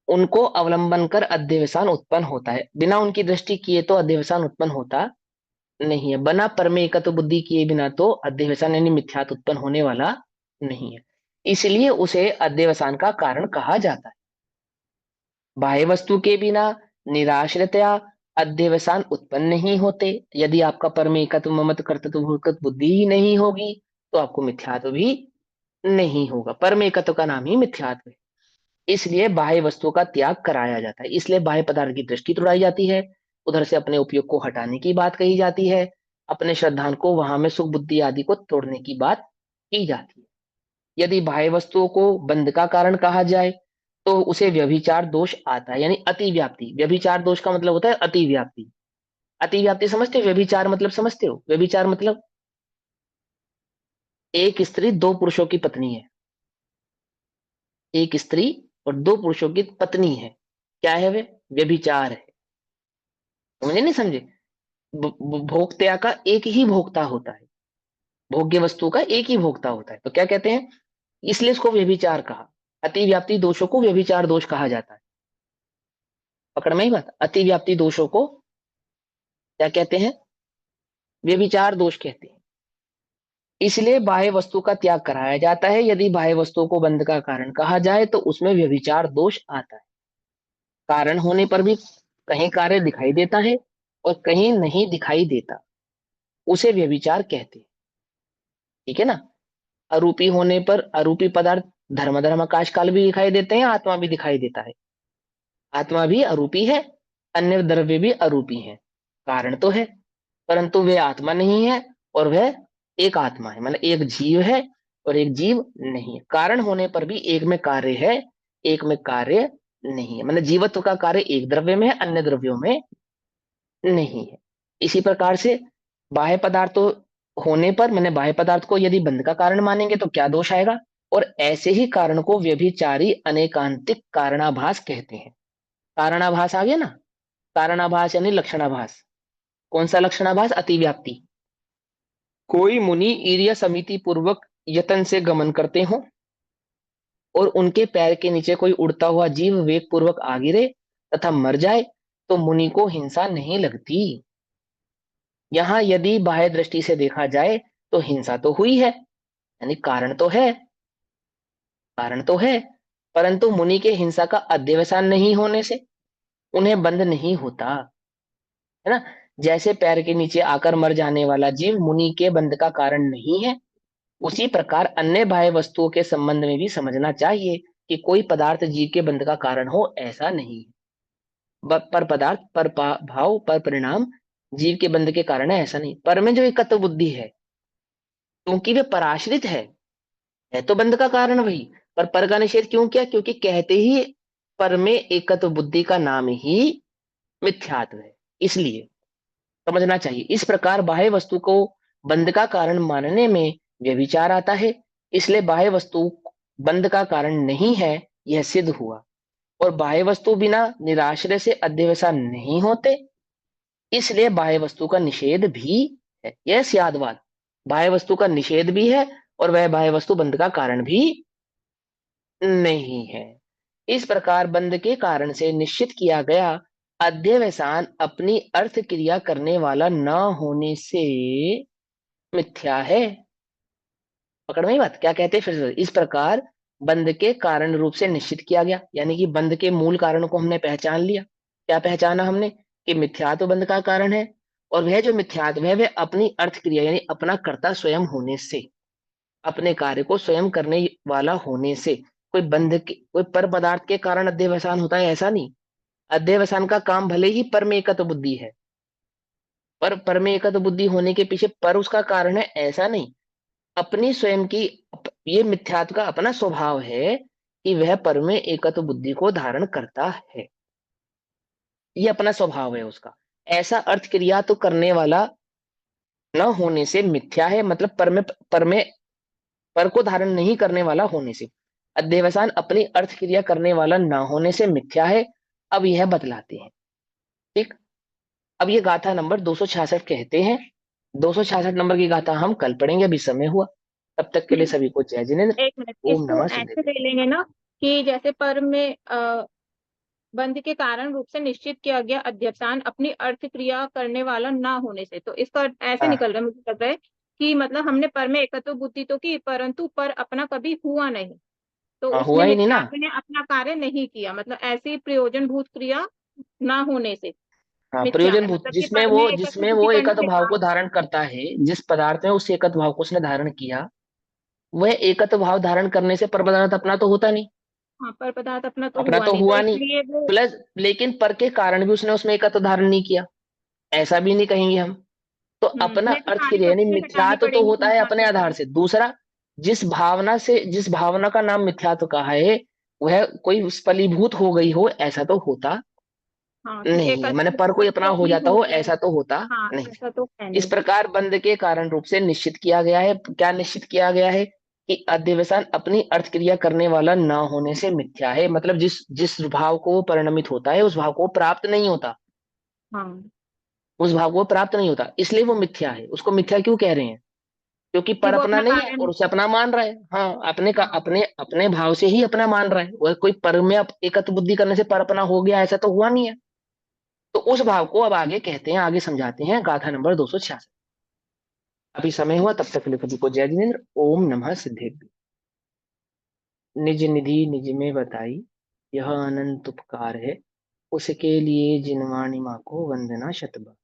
उनको अवलंबन कर अध्यवसान उत्पन्न होता है, बिना उनकी दृष्टि किए तो अध्यवसान उत्पन्न होता नहीं है। बना परमेकत बुद्धि किए बिना तो अध्यवसान यानी मिथ्यात्व उत्पन्न होने वाला नहीं है, इसलिए उसे अध्यवसान का कारण कहा जाता है। बाह्य वस्तु के बिना निराश्रितया अध्यवसान उत्पन्न नहीं होते। यदि आपका परम एकत्व ममत्व कर्तृत्व भूतत्व बुद्धि ही नहीं होगी, तो आपको मिथ्यात्व भी नहीं होगा। परम एकत्व का नाम ही मिथ्यात्व है। इसलिए बाह्य वस्तुओं का त्याग कराया जाता है। इसलिए बाह्य पदार्थ की दृष्टि तुड़ाई जाती है, उधर से अपने उपयोग को हटाने की बात कही जाती है, अपने श्रद्धान को वहां में सुख बुद्धि आदि को तोड़ने की बात की जाती है। यदि बाह्य वस्तुओं को बंध का कारण कहा जाए, तो उसे व्यभिचार दोष आता है, यानी अति व्याप्ति। व्यभिचार दोष का मतलब होता है अति व्याप्ति। अति व्याप्ति समझते हो? व्यभिचार मतलब समझते हो? व्यभिचार मतलब एक स्त्री 2 पुरुषों की पत्नी है, एक स्त्री और 2 पुरुषों की पत्नी है। क्या है वे? व्यभिचार है। समझे नहीं समझे? भोक्ता का एक ही भोक्ता होता है, भोग्य वस्तु का एक ही भोक्ता होता है। तो क्या कहते हैं? इसलिए इसको व्यभिचार कहा। अति व्याप्ति दोषों को व्यभिचार दोष कहा जाता है। पकड़ में ही बात। अति व्याप्ति दोषों को क्या कहते हैं? व्यभिचार दोष कहते हैं। इसलिए बाह्य वस्तु का त्याग कराया जाता है। यदि बाह्य वस्तु को बंध का कारण कहा जाए तो उसमें व्यभिचार दोष आता है। कारण होने पर भी कहीं कार्य दिखाई देता है और कहीं नहीं दिखाई देता, उसे व्यभिचार कहते हैं। ठीक है ना? अरूपी होने पर अरूपी पदार्थ धर्म धर्म आकाश काल भी दिखाई देते हैं, आत्मा भी दिखाई देता है। आत्मा भी अरूपी है, अन्य द्रव्य भी अरूपी है। कारण तो है, परंतु वे आत्मा नहीं है, और वह एक आत्मा है, मतलब एक जीव है और एक जीव नहीं है। कारण होने पर भी एक में कार्य है, एक में कार्य नहीं है। मतलब जीवत्व का कार्य एक द्रव्य में है, अन्य द्रव्यों में नहीं है। इसी प्रकार से बाह्य पदार्थ होने पर, मैंने बाह्य पदार्थ को यदि बंध का कारण मानेंगे तो क्या दोष आएगा? और ऐसे ही कारण को व्यभिचारी अनेकांतिक कारणाभास कहते हैं। कारणाभास आ गया ना, कारणाभास यानी लक्षणाभास। कौन सा लक्षणाभास? अतिव्याप्ति। कोई मुनि ईर्य समिति पूर्वक यतन से गमन करते हो और उनके पैर के नीचे कोई उड़ता हुआ जीव वेग पूर्वक आ गिरे तथा मर जाए तो मुनि को हिंसा नहीं लगती। यहां यदि बाह्य दृष्टि से देखा जाए तो हिंसा तो हुई है, यानी कारण तो है, कारण तो है, परंतु मुनि के हिंसा का अध्यवसान नहीं होने से उन्हें बंध नहीं होता, है ना। जैसे पैर के नीचे आकर मर जाने वाला जीव मुनि के बंध का कारण नहीं है, उसी प्रकार अन्य बाह्य वस्तुओं के संबंध में भी समझना चाहिए कि कोई पदार्थ जीव के बंध का कारण हो, ऐसा नहीं है। पर पदार्थ, पर भाव, पर परिणाम जीव के बंध के कारण है, ऐसा नहीं। पर में जो एकत्व बुद्धि है, क्योंकि वे पराश्रित है तो बंध का कारण वही, पर का निषेध क्यों किया? क्योंकि कहते ही पर में एकत्व बुद्धि का नाम ही मिथ्यात्व है, इसलिए समझना चाहिए। इस प्रकार बाह्य वस्तु को बंध का कारण मानने में व्यभिचार आता है, इसलिए बाह्य वस्तु बंध का कारण नहीं है, यह सिद्ध हुआ। और बाह्य वस्तु बिना निराश्रय से अध्यवसान नहीं होते, इसलिए बाह्य वस्तु का निषेध भी है। यह स्यादवाद, बाह्य वस्तु का निषेध भी है और वह बाह्य वस्तु बंध का कारण भी नहीं है। इस प्रकार बंध के कारण से निश्चित किया गया अध्यवसान अपनी अर्थ क्रिया करने वाला न होने से मिथ्या है। पकड़ में ही बात? क्या कहते हैं फिर से? इस प्रकार बंध के कारण रूप से निश्चित किया गया, यानी कि बंध के मूल कारण को हमने पहचान लिया। क्या पहचाना हमने? कि मिथ्यात्व बंध का कारण है, और वह जो मिथ्यात्व है वह अपनी अर्थ क्रिया यानी अपना कर्ता स्वयं होने से, अपने कार्य को स्वयं करने वाला होने से, कोई बंध के, कोई पर पदार्थ के कारण अध्यवसान होता है, ऐसा नहीं। अध्यवसान का काम भले ही पर में एकत्व बुद्धि है, पर में एकत्व बुद्धि होने के पीछे पर उसका कारण है, ऐसा नहीं। अपनी स्वयं की, ये मिथ्यात्व का अपना स्वभाव है कि वह पर में एकत्व बुद्धि को धारण करता है, ये अपना स्वभाव है उसका। ऐसा अर्थ क्रिया तो करने वाला न होने से मिथ्या है, मतलब पर को धारण नहीं करने वाला होने से। अध्यवसान अपनी अर्थ क्रिया करने वाला न होने से मिथ्या है। अब यह बतलाते हैं, ठीक। अब ये गाथा नंबर 266 कहते हैं। 266 नंबर की गाथा हम कल पढ़ेंगे, अभी समय हुआ। तब तक के लिए सभी को जय जिनेन्द्र।
एक मिनट,
ओम
इसको
नमः
ऐसे
सिद्धेश्वराय।
ले लेंगे ना कि जैसे पर में बंध के कारण रूप से निश्चित किया गया अध्यवसान अपनी अर्थ क्रिया करने वाला ना होने से, तो इसका अर्थ ऐसे
हाँ
निकल रहा है, मुझे लग रहा है कि मतलब हमने पर में एकत्व बुद्धि तो की परंतु पर अपना कभी हुआ नहीं, तो
हाँ,
उसने
हुआ ही नहीं ना।
मिथ्यात्व ने अपना कार्य नहीं किया, मतलब ऐसी प्रयोजन भूत क्रिया ना होने से
हाँ,
मिथ्या
प्रयोजन
है,
भूत,
मतलब कि
जिसमें
पर
वो
में एकत्व
जिसमें
बुद्धि
वो
करना
एकत्व भाव
बेकार
को
है।
धारण करता है, जिस पदार्थ में उस एकत्व भाव को उसने धारण किया, वह एकत्व भाव धारण करने से पर पदार्थ अपना तो होता नहीं,
हाँ, पर पदार्थ अपना तो
अपना
हुआ
तो
नहीं, तो
हुआ नहीं।
इसलिए वो
प्लस लेकिन पर के कारण भी उसने उसमें एकत्व धारण नहीं किया, ऐसा भी नहीं कहेंगे हम। तो अपना
नहीं तो
अर्थ
सारी
क्रिया यानी
वस्तुएं हटानी
मिथ्यात्व तो
पड़ेंगी
होता है
संसार
अपने
में
आधार
से।
से। दूसरा, जिस भावना का नाम मिथ्यात्व कहा है, वह कोई फलीभूत हो गई हो, ऐसा तो होता
हाँ, कि
नहीं है। मैंने
एकत्व
पर कोई अपना
वस्तु
हो
अपनी
जाता
हो
हो,
जाए।
ऐसा तो होता
हाँ,
नहीं।
ऐसा तो है
इस
नहीं।
प्रकार बंध के कारण रूप से निश्चित किया गया है। क्या निश्चित किया गया है? कि अध्यवसान अपनी अर्थ क्रिया करने वाला न होने से मिथ्या है, मतलब जिस जिस भाव को वो परिणमित होता है उस भाव को प्राप्त नहीं होता,
हाँ,
उस भाव को प्राप्त नहीं होता, इसलिए वो मिथ्या है। उसको मिथ्या क्यों कह रहे हैं? क्योंकि
कि
पर
वो
अपना
अपना
नहीं है
कार्य
और उसे अपना मान रहा है। हाँ, अपने का
हाँ,
अपने अपने भाव से ही अपना मान रहा है। वह कोई पर में एकत्व बुद्धि करने से पर अपना हो गया, ऐसा तो हुआ नहीं है। तो उस भाव को अब आगे कहते हैं, आगे समझाते हैं गाथा नंबर 266। अभी समय हुआ, तब तक के लिए सभी को जय जिनेन्द्र। ओम नमः सिद्धेश्वराय। निज निधि निज में बताई, यह अनंत उपकार है, उसके लिए जिनवाणी माँ को वंदना शतबार।